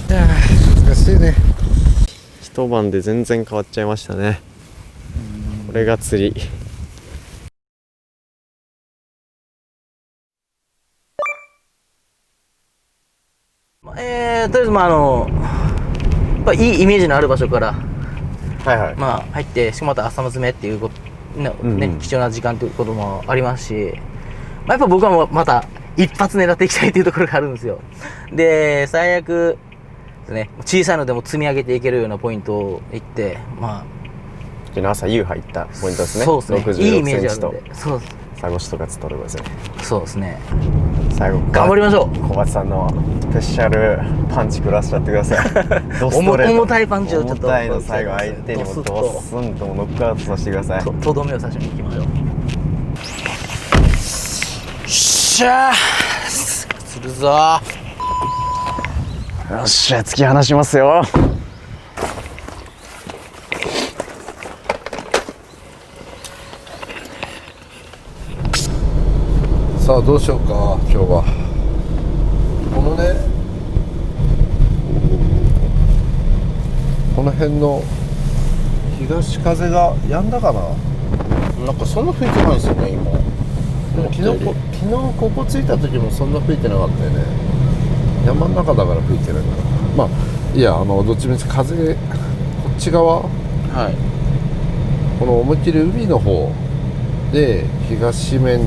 いやー難しいね。一晩で全然変わっちゃいましたね。これが釣り。とりあえずいいイメージのある場所から入って、しかもまた朝詰めっていう貴重な時間ということもありますし、やっぱ僕はもうまた一発狙っていきたいというところがあるんですよ。で最悪ですね、小さいのでも積み上げていけるようなポイントをいって、昨日朝夕入ったポイントですね。そうですね、いいイメージあるんとで、そうです、サゴシとか釣っとるですね。そうですね、最後頑張りましょう。小松さんのプッシャルパンチ食らしちゃってください。ドストレート重たいパンチをちょっと、重たいの最後相手にもドスンとノックアウトさせてください。とどめを刺しに行きましょう。しゃー釣るぞ。よっしゃ、突き放しますよ。さあどうしようか今日は。このねこの辺の東風が止んだかな。なんかそんな吹いてないんですよね今。昨日ここ着いた時もそんな吹いてなかったよね。山の中だから吹いてないから。いやどっちみち風こっち側、この思いっきり海の方で東面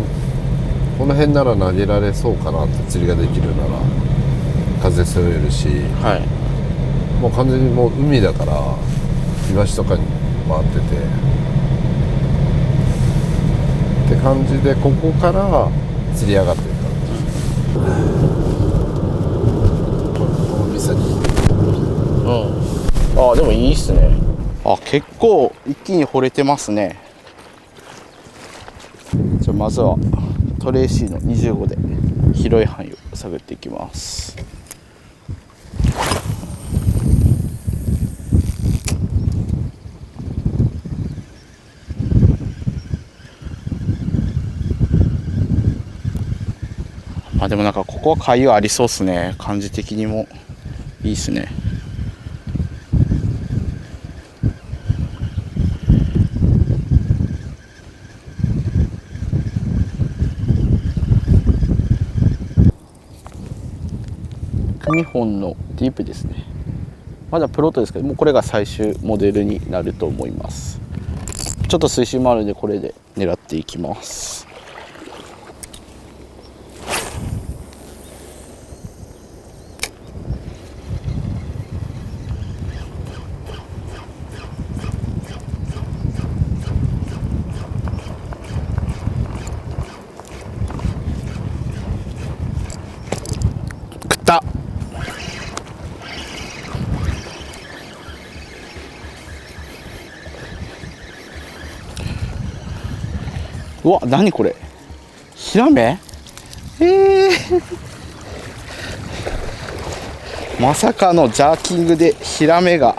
この辺なら投げられそうかなって、釣りができるなら風背負えるし、もう完全にもう海だからイワシとかに回っててって感じで、ここから釣り上がってる感じ。この岬でもいいっすね。結構一気に掘れてますね。じゃあまずはトレーシーの25で広い範囲を探っていきます。でもなんかここは海はありそうっすね。感じ的にもいいっすね。組本のディープですね。まだプロットですけど、もうこれが最終モデルになると思います。ちょっと水深もあるのでこれで狙っていきます。食った。うわ、何これ、ヒラメ。まさかのジャーキングでヒラメが。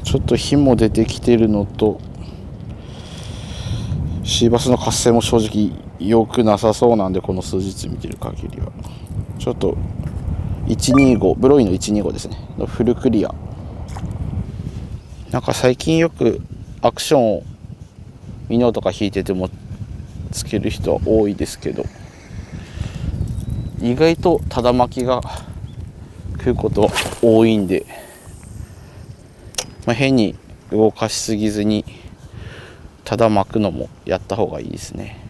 ちょっと火も出てきてるのと、シーバスの活性も正直良くなさそうなんで、この数日見てる限りはちょっと125ブロイの125ですねのフルクリア。なんか最近よくアクションをミノとか引いててもつける人は多いですけど、意外とただ巻きが食うこと多いんで、変に動かしすぎずにただ巻くのもやった方がいいですね。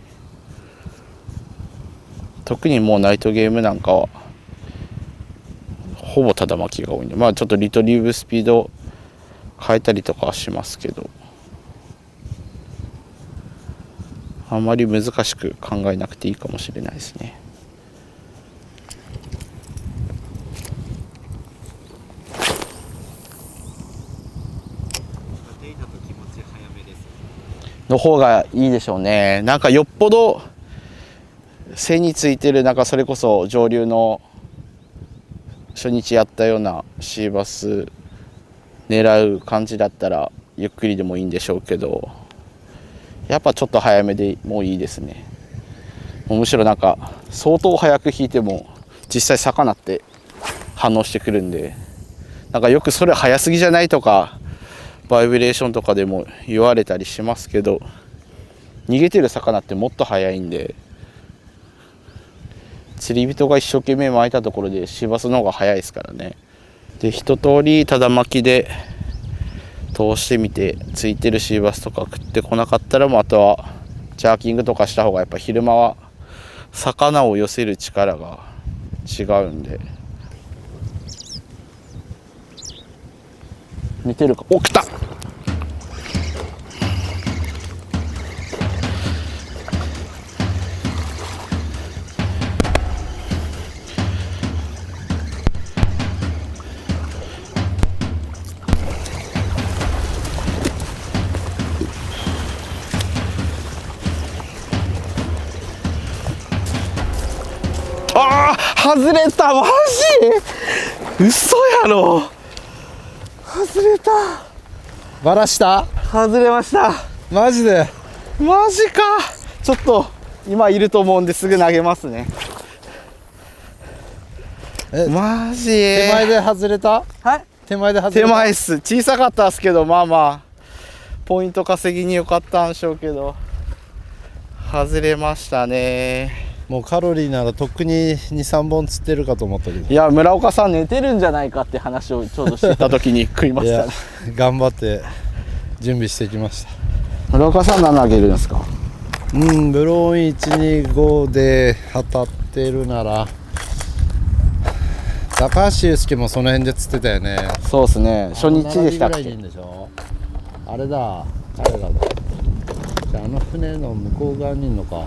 特にもうナイトゲームなんかはほぼただ巻きが多いんで、ちょっとリトリーブスピード変えたりとかはしますけど、あんまり難しく考えなくていいかもしれないですね。の方がいいでしょうね。なんかよっぽど背についてる、なんかそれこそ上流の初日やったようなシーバス狙う感じだったらゆっくりでもいいんでしょうけど、やっぱちょっと早めでもいいですね。もうむしろなんか相当早く引いても実際魚って反応してくるんで、なんかよくそれ早すぎじゃないとかバイブレーションとかでも言われたりしますけど、逃げてる魚ってもっと早いんで、釣り人が一生懸命巻いたところでシーバスの方が早いですからね。で一通りただ巻きで通してみて、ついてるシーバスとか食ってこなかったら、もうあとはジャーキングとかした方がやっぱ昼間は魚を寄せる力が違うんで。見てるか、お、来た。あー、外れた。マジ嘘やろ。外れた。バラした？外れました。マジで？マジか。ちょっと今いると思うんですぐ投げますね。マジ手前で外れた？はい、手前で外れた。手前っす。小さかったっすけど、まあまあポイント稼ぎに良かったんでしょうけど外れましたね。もうカロリーならとっくに 2,3 本釣ってるかと思ったけど、いや村岡さん寝てるんじゃないかって話をちょうどしてた時に食いましたね。頑張って準備してきました。村岡さん何投げるんですか？ブローン125で当たってるなら、高橋祐介もその辺で釣ってたよね。そうですね、初日でしたっけ？あれだ、誰だろう。じゃああの船の向こう側にいるのか。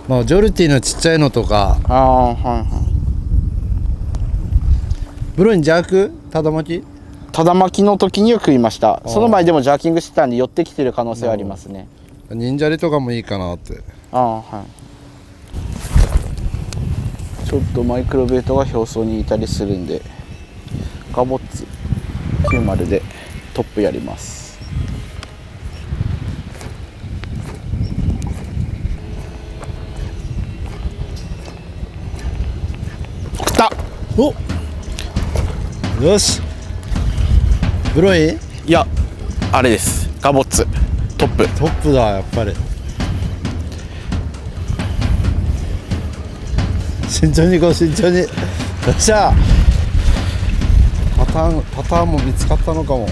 まあジョルティのちっちゃいのとか。ああ、はいはい。ブローンジャーク？ただ巻き？ただ巻きの時には食いました。その前でもジャーキングしてたんで寄ってきてる可能性はありますね。忍者リとかもいいかなって。ああ、はい。ちょっとマイクロベートが表層にいたりするんで、ガボッツ90でトップやります。来た。お、よし。ブロイン？いや、あれです。ガボッツトップ。トップだ、やっぱり。慎重に行こう、慎重に。よっしゃ。パターンも見つかったのかも。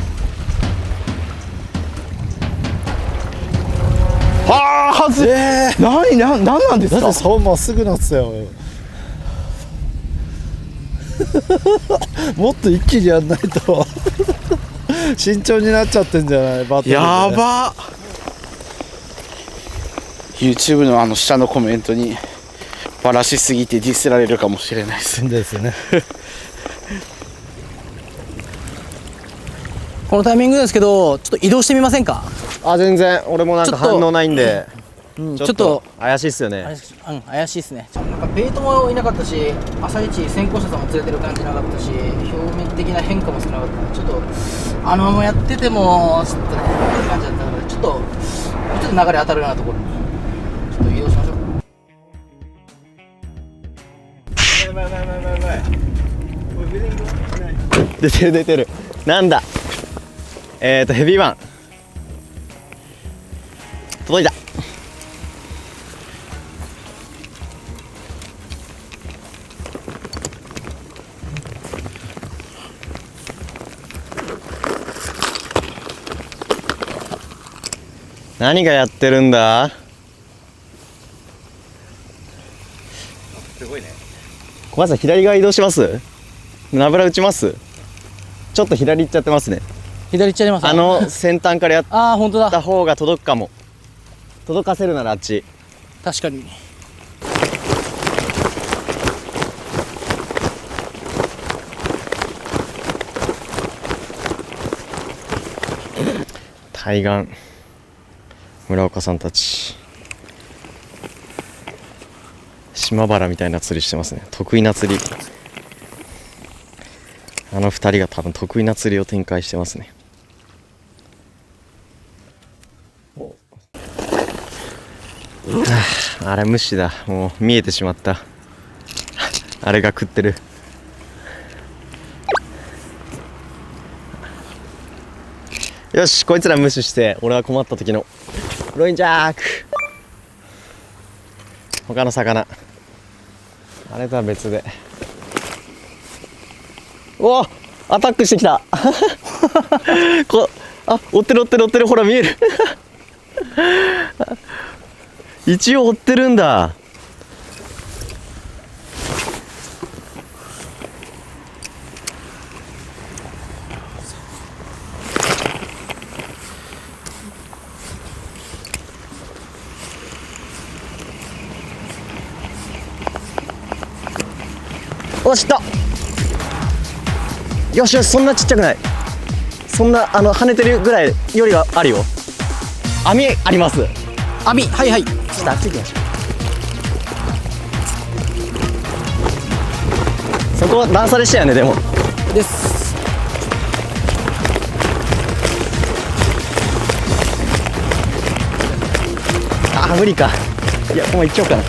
ああ、外れ。何なんですか？だってそうまっすぐなってたよ。もっと一気にやんないと慎重になっちゃってんじゃない？バットでね。やば。YouTube のあの下のコメントにバラしすぎてディスられるかもしれないですですね。このタイミングですけど、ちょっと移動してみませんか？あ、全然俺もなんか反応ないんで、ちょっと怪しいっすよね。怪しいですね。なんかベイトもいなかったし、朝一先行者さんも連れてる感じなかったし、表面的な変化も少なかった。ちょっとあのままやっててもちょっとね、こういう感じだったので、ちょっとちょっと流れ当たるようなところにちょっと移動しましょう。出てる出てる。なんだ、ヘビーワン届いた。何がやってるんだ。すごいね。小林さん、左側移動します。ナブラ打ちます。ちょっと左行っちゃってますね。左行っちゃいます。先端からやっああ、本当だ。た方が届くかも。届かせるならあっち。確かに。対岸村岡さんたち、島原みたいな釣りしてますね。得意な釣り。2人が多分得意な釣りを展開してますね。あれ無視だ。もう見えてしまった。あれが食ってる。よし、こいつら無視して俺は困った時のロインジャーク。他の魚あれとは別で。おお、アタックしてきた。追ってる追ってる追ってる。ほら見える。一応追ってるんだ。おしった。よしよし、そんなちっちゃくない。そんな跳ねてるぐらいよりはあるよ。網あります。網、はいはい。ちょっとあっち行きましょう。そこは段差でしたよね。でもです。無理か。いや、もう行っちゃおうかな。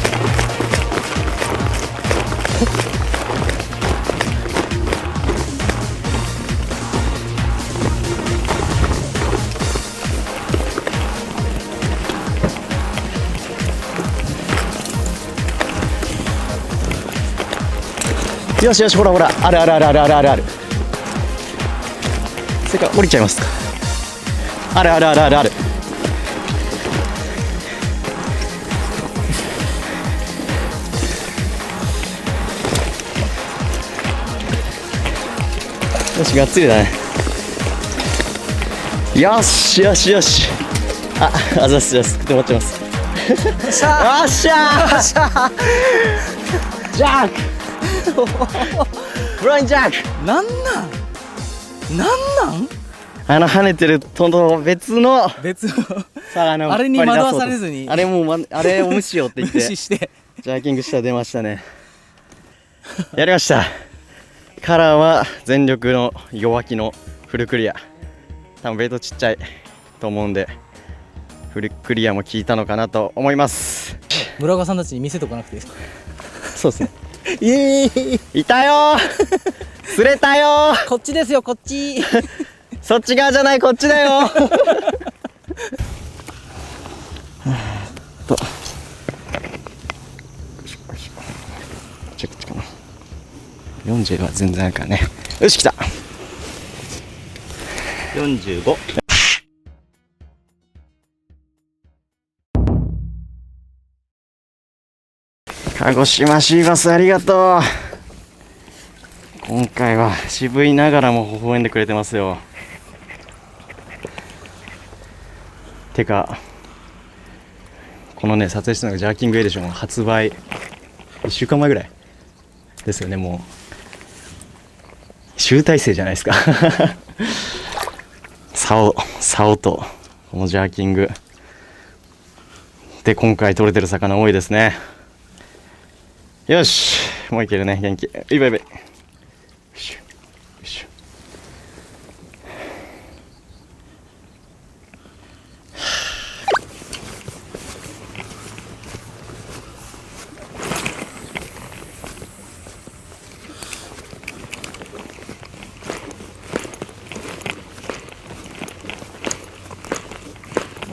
よしよし、ほらほら、あるあるあるあるあるあるある。それから降りちゃいますか。あるあるあるあるある。よし、がっつりだね。よしよしよし。あざっすじゃすくってもらっちゃいます。よっしゃージャック。ブラインジャック。なんなん跳ねてるとの別の別の魚をあれに惑わされずに、あれもう、あれを無視よって言って無視してジャーキングしたら出ましたね。やりました。カラーは全力の弱気のフルクリア。多分ベイトちっちゃいと思うんでフルクリアも効いたのかなと思います。村岡さんたちに見せとかなくていいですか。そうですね。いたよー。釣れたよー。こっちですよ、こっち。そっち側じゃない、こっちだよ。チェックかな。40は全然あるからね。よし、来た。45。鹿児島シーバスありがとう。今回は渋いながらも微笑んでくれてますよ。てかこのね、撮影したのがジャーキングエディション発売1週間前ぐらいですよね。もう集大成じゃないですか。竿とこのジャーキングで今回取れてる魚多いですね。よし、もういけるね。元気。いばいばい。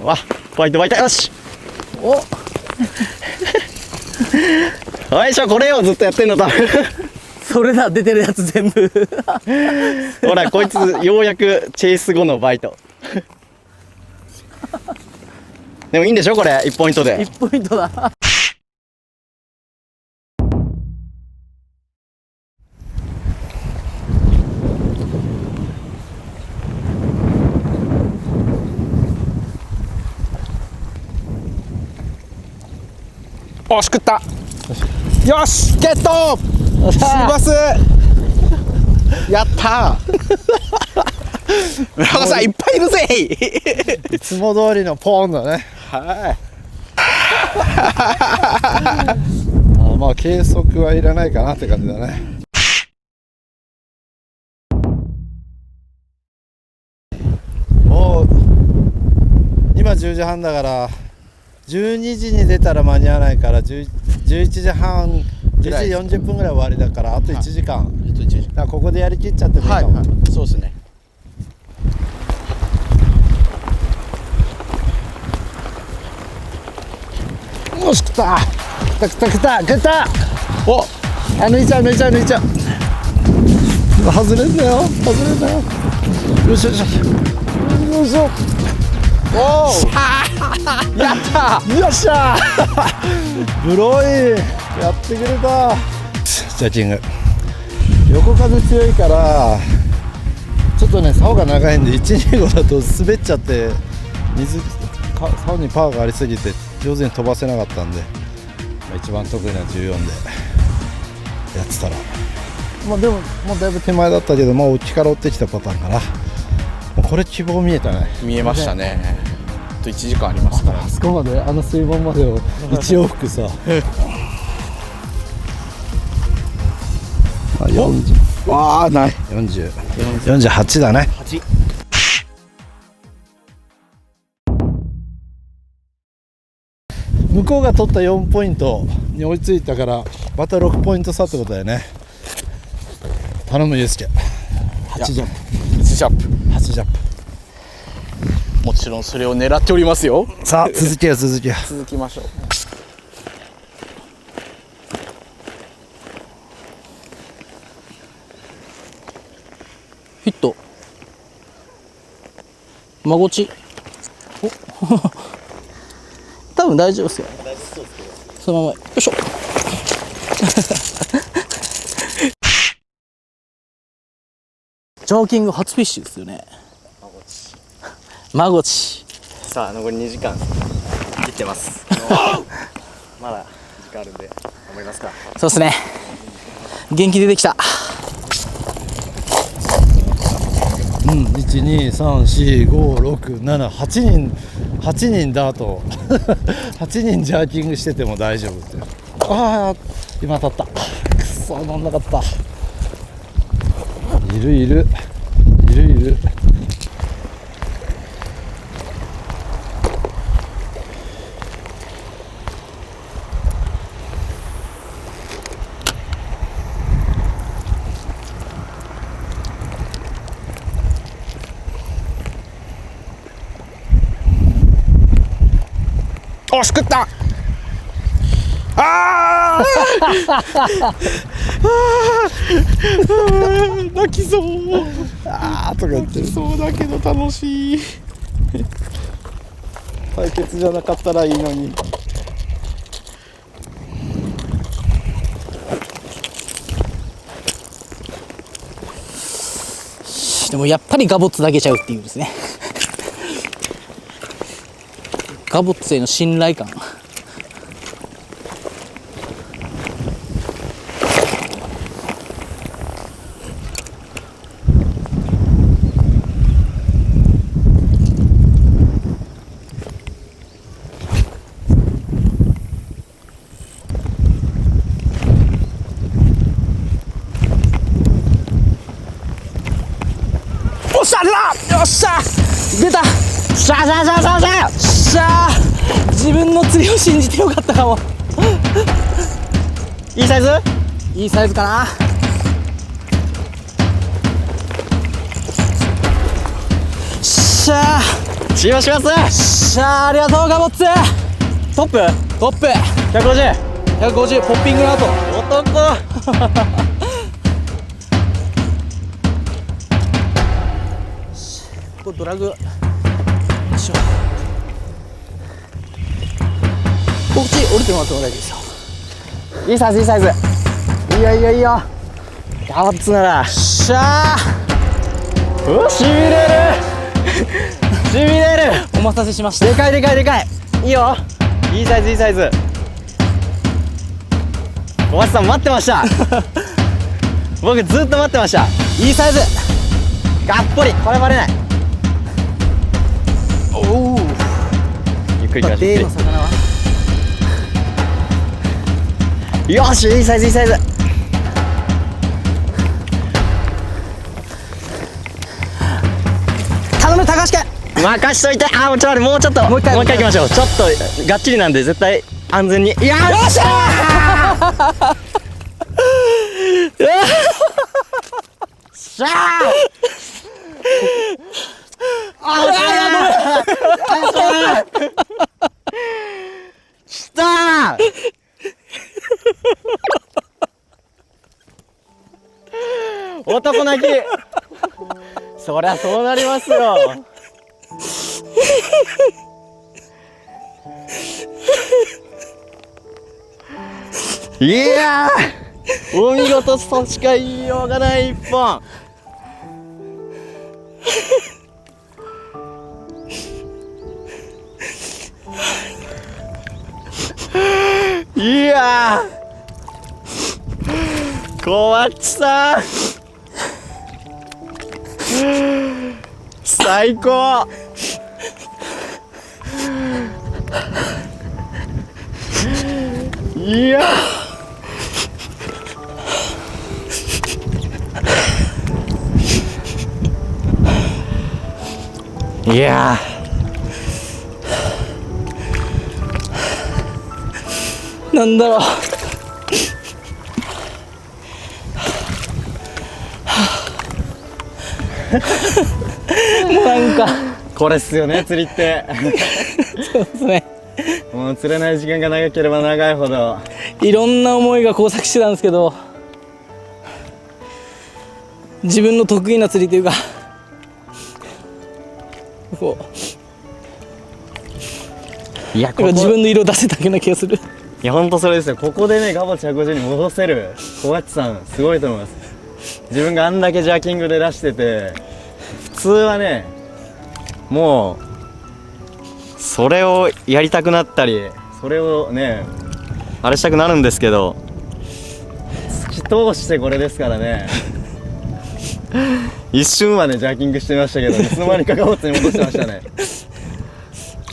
わ、バイトバイト、よし。およいしょ、これよ、ずっとやってんの多分。それだ、出てるやつ全部。ほら、こいつようやくチェイス後のバイト。でもいいんでしょこれ、1ポイントで。1ポイントだ。おし、食った。よし、ゲット。シバス。やったー。村岡さんいっぱいいるぜ。いつも通りのポーンだね。はい。まあ計測はいらないかなって感じだね。もう今10時半だから12時に出たら間に合わないから11時半11時40分ぐらい終わりだからあと1時間、だからここでやりきっちゃってもいいかも、はいはい、そうですね。よし、食ったお、抜いちゃう外れんだよよしよしおおやったよっしゃブロイやってくれた。ジャッジング横風強いからちょっとね竿が長いんで125だと滑っちゃって竿にパワーがありすぎて上手に飛ばせなかったんで、一番得意な14でやってたら、まあでももうだいぶ手前だったけど、もう内から追ってきたパターンかな。もうこれ希望見えたね。見えましたね。あと1時間ありますから。あそこまで水門までを1往復さ40、わあない48だね。向こうが取った4ポイントに追いついたからまた6ポイント差ってことだよね。頼むユースケ。8ジャンプ8ジャンプ8ジャンプ、もちろんそれを狙っておりますよ。さあ続きましょう。ヒット。まごち。お多分大丈夫ですよ。そのままよいしょ。ジャーキング初フィッシュですよね。まごち。さあ残り2時間切ってます。まだ時間あるんで頑張りますか。そうですね。元気出てきた。8人ダート8人ジャーキングしてても大丈夫って。ああ今当たった。くそ乗んなかった。いるおし、食った。あ泣きそう。あーとか言ってる。そうだけど楽しい。対決じゃなかったらいいのに。でもやっぱりガボッツだけちゃうっていうですね。ガボッツへの信頼感。おっしゃー、よっしゃ出た。しゃー自分の釣りを信じてよかったかも。いいサイズ？いいサイズかな。しゃーチームします。しゃあ、ありがとうガボッツ。トップ150ポッピングの後男これドラグよいしょ。こっち降りてもらっても大丈夫ですよ。いいサイズいいサイズ。いいよいいよいいよ。ガボッツならしゃあ、しびれるしびれる。お待たせしました。でかいでかいでかい。いいよ。いいサイズいいサイズ。小松さん待ってました僕ずっと待ってました。いいサイズがっぽり。これバレない。おお、ゆっくり行きましょう。例の魚はよし、いいサイズいいサイズ。頼む高橋君、任しといて。あー、ちょっと待って、もうちょっともう一回行きましょう。ちょっとがっちりなんで絶対安全に。よっしゃーしゃーきたー男泣き。そりゃそうなりますよ。いやー、お見事としか言いようがない一本。いやー、小松さん最高。いやいやなんだろうもうなんかこれっすよね、釣りってそうですね、もう釣れない時間が長ければ長いほどいろんな思いが交錯してたんですけど、自分の得意な釣りというかこう、いや、ここ自分の色出せたような気がする。いや、ほんとそれですよ。ここでね、ガボ150に戻せる小鉢さん、すごいと思います。自分があんだけジャーキングで出してて、普通はね、もうそれをやりたくなったり、それをね、あれしたくなるんですけど、突き通してこれですからね一瞬はね、ジャーキングしてましたけど、いつの間にかガボツに戻してましたね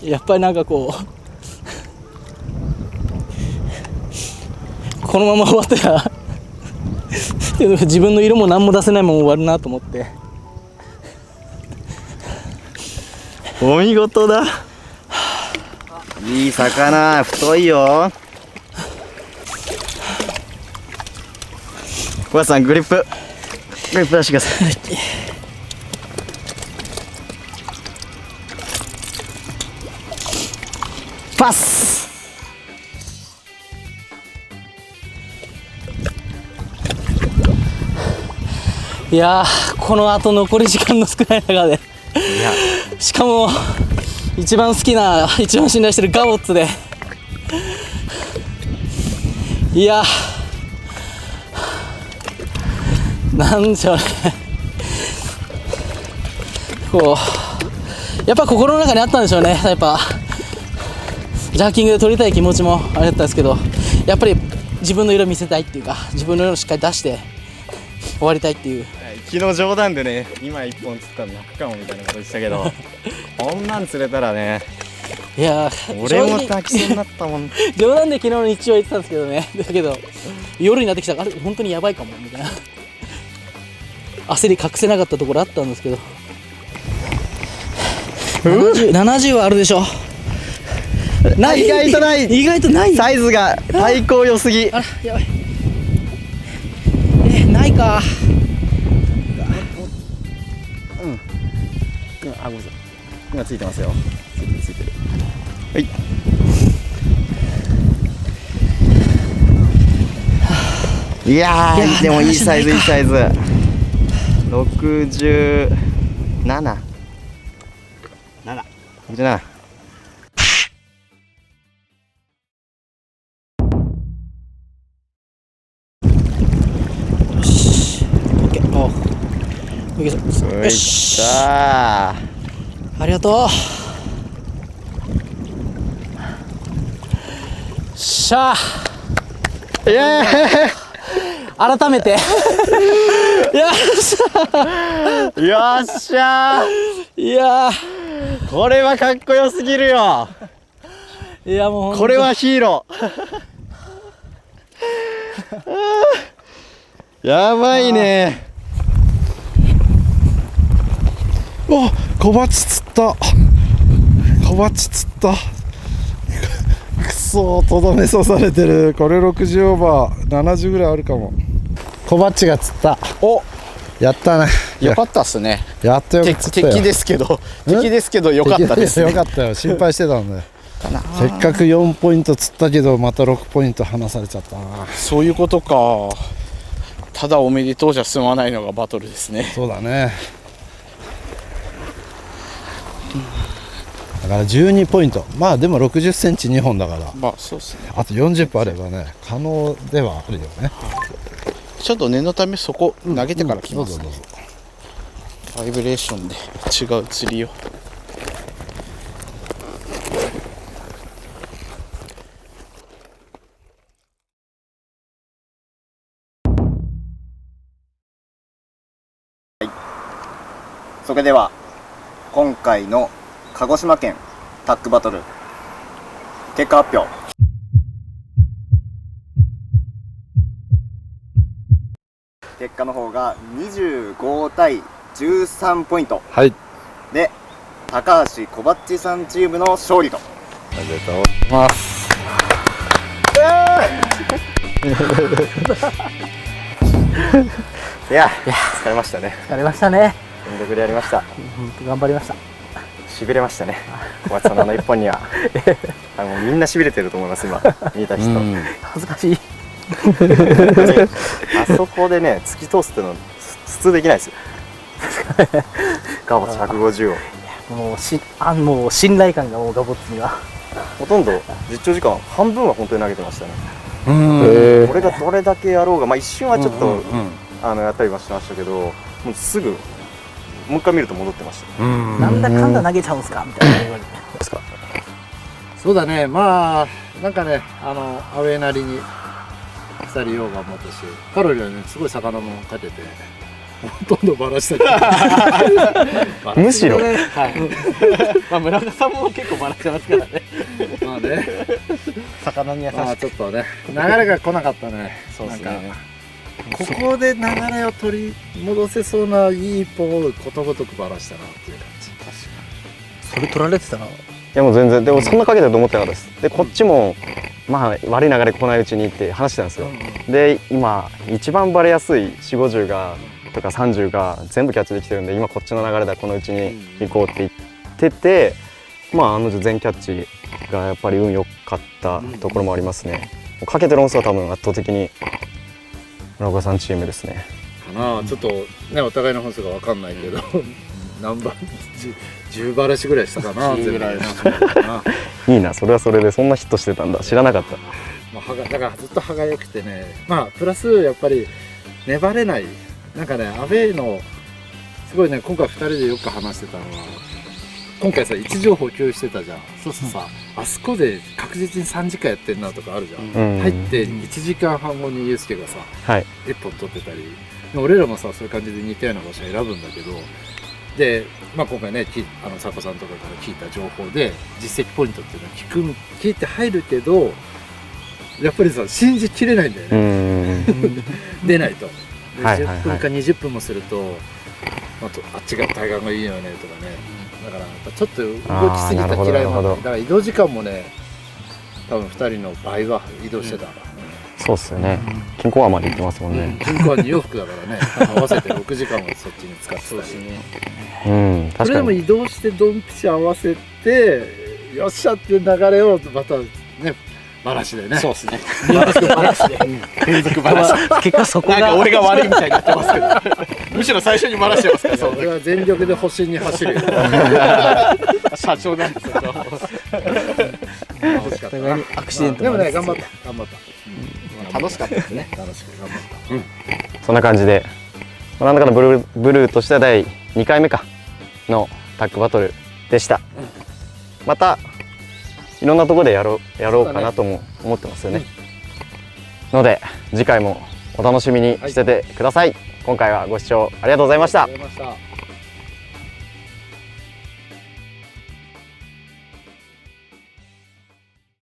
やっぱりなんかこうこのまま終わったら自分の色も何も出せないまま終わるなと思って。お見事だ。いい魚、太いよ。小林さん、グリップ出してくださいパス。いやー、このあと残り時間の少ない中でしかも一番好きな、一番信頼してるガボッツで、いやなんでしょうねこうやっぱ心の中にあったんでしょうね。やっぱジャーキングで撮りたい気持ちもあれだったんですけど、やっぱり自分の色見せたいっていうか、自分の色をしっかり出して終わりたいっていう。昨日冗談でね、今一本釣ったら泣くかもみたいなこと言ってたけどこんなん釣れたらね、いやー、俺も泣きそうになったもん冗談で昨日の日中は言ってたんですけどね。だけど夜になってきたら、あれ本当にやばいかもみたいな焦り隠せなかったところあったんですけど、70はあるでしょ。ない、意外とない、意外とない。サイズが最高良すぎ。あら、やばい。ないか。あ、ごめんなさい。今ついてますよ。ついてる。はい。いやー、でもいいサイズ、いいサイズ。67。67。よし、あありがとう。しゃあ、イエーイ。改めてよっしゃよっしゃー。いやこれはかっこよすぎるよ。いやもうこれはヒーロー。やばいね。お、小鉢釣った。小鉢釣った。くそ、とどめ刺されてる。これ60オーバー、70ぐらいあるかも。小鉢が釣った。お、やったね。よかったっすね。やっとよく釣ったよ。敵ですけどよかったですね。よかったよ。心配してたんだよ。せっかく4ポイント釣ったけど、また6ポイント離されちゃったな。そういうことか。ただおめでとうじゃ済まないのがバトルですね。そうだね。だから12ポイント。まあでも60センチ2本だから。まあそうですね。あと40分あればね、可能ではあるよね。ちょっと念のためそこ投げてから来ますね。どうぞ。バイブレーションで違う釣りを。それでは今回の鹿児島県タッグバトル結果発表。結果の方が25対13ポイント、はい。で高橋小バッチさんチームの勝利と。ありがとうございます。いや疲れましたね。疲れましたね。全力でやりました。本当頑張りました。しびれましたね。小バッチさんのあの一本にはもうみんなしびれてると思います今見た人。恥ずかしい。あそこでね突き通すっていうのは普通できないですよ。ガボツ150をもう信頼感がもうガボッツにはほとんど実況時間半分は本当に投げてましたね。これがどれだけやろうが、まあ、一瞬はちょっと、やったりはしましたけど、もうすぐもう一回見ると戻ってました。なんだかんだ投げちゃうんすかみたいな言われて。ですか。そうだね。まあなんかね、アウェーなりに2人用が持ったし、カロリーはねすごい魚もかけてほとんどバラしたむしろ、はい。まあ村田さんも結構バラしてますからね。まあね、魚に優しまあちょっとね流れが来なかったね。そうですね。ここで流れを取り戻せそうないい一本をことごとくバラしたなっていう感じ。それ取られてたら。いやもう全然、でもそんなかけてると思ってなかったです。でこっちもまあ悪い流れ来ないうちにって話してたんですよ。で今一番バレやすい4、50がとか30が全部キャッチできてるんで、今こっちの流れでこのうちに行こうって言ってて、まあ全キャッチがやっぱり運良かったところもありますね。かけてる本数は多分圧倒的に村岡さんチームですね。かな。ちょっとねお互いの本数が分かんないけど、何番10バラシぐらいしたかな。10ぐらいいいな、それはそれでそんなヒットしてたんだ、知らなかった。まあ、だからずっと歯が良くてね、まあプラスやっぱり粘れない、なんかねアウェーのすごいね、今回2人でよく話してたのは、今回さ位置情報共有してたじゃん。そうするとさ、あそこで確実に3時間やってんなとかあるじゃん。入って1時間半後にユースケがさ、1本取ってたり、俺らもさそういう感じで似たような場所を選ぶんだけど、で、まあ、今回ね佐古さんとかから聞いた情報で実績ポイントっていうのは聞いて入るけど、やっぱりさ信じきれないんだよね。出ないと。10分か20分もすると、あっちが対岸がいいよねとかね。だからやっぱちょっと動きすぎた嫌いもある。だから移動時間もね、多分2人の倍は移動してた。そうっすよね。金庫湾まで行ってますもんね。金庫湾2往復だからね、合わせて6時間をそっちに使ってたしね。うん、確かに。それでも移動してドンピシャ合わせて、よっしゃっていう流れをまたね、バラシでね。そうですね。連続バラシで連続バラシ。結果そこなんかが俺が悪いみたいになってますけど。むしろ最初にバラしてますから。俺は全力で保身に走るよ。社長なんですよ。欲しかったな。アクシデントでもね、頑張った楽しかったですね。楽しく頑張った。そんな感じで、なんだかのブルーとしては第2回目かのタッグバトルでした。またいろんなところでやろうかなとも思ってますよね。ので次回もお楽しみにしててください。今回はご視聴ありがとうございました。ありがとうございました。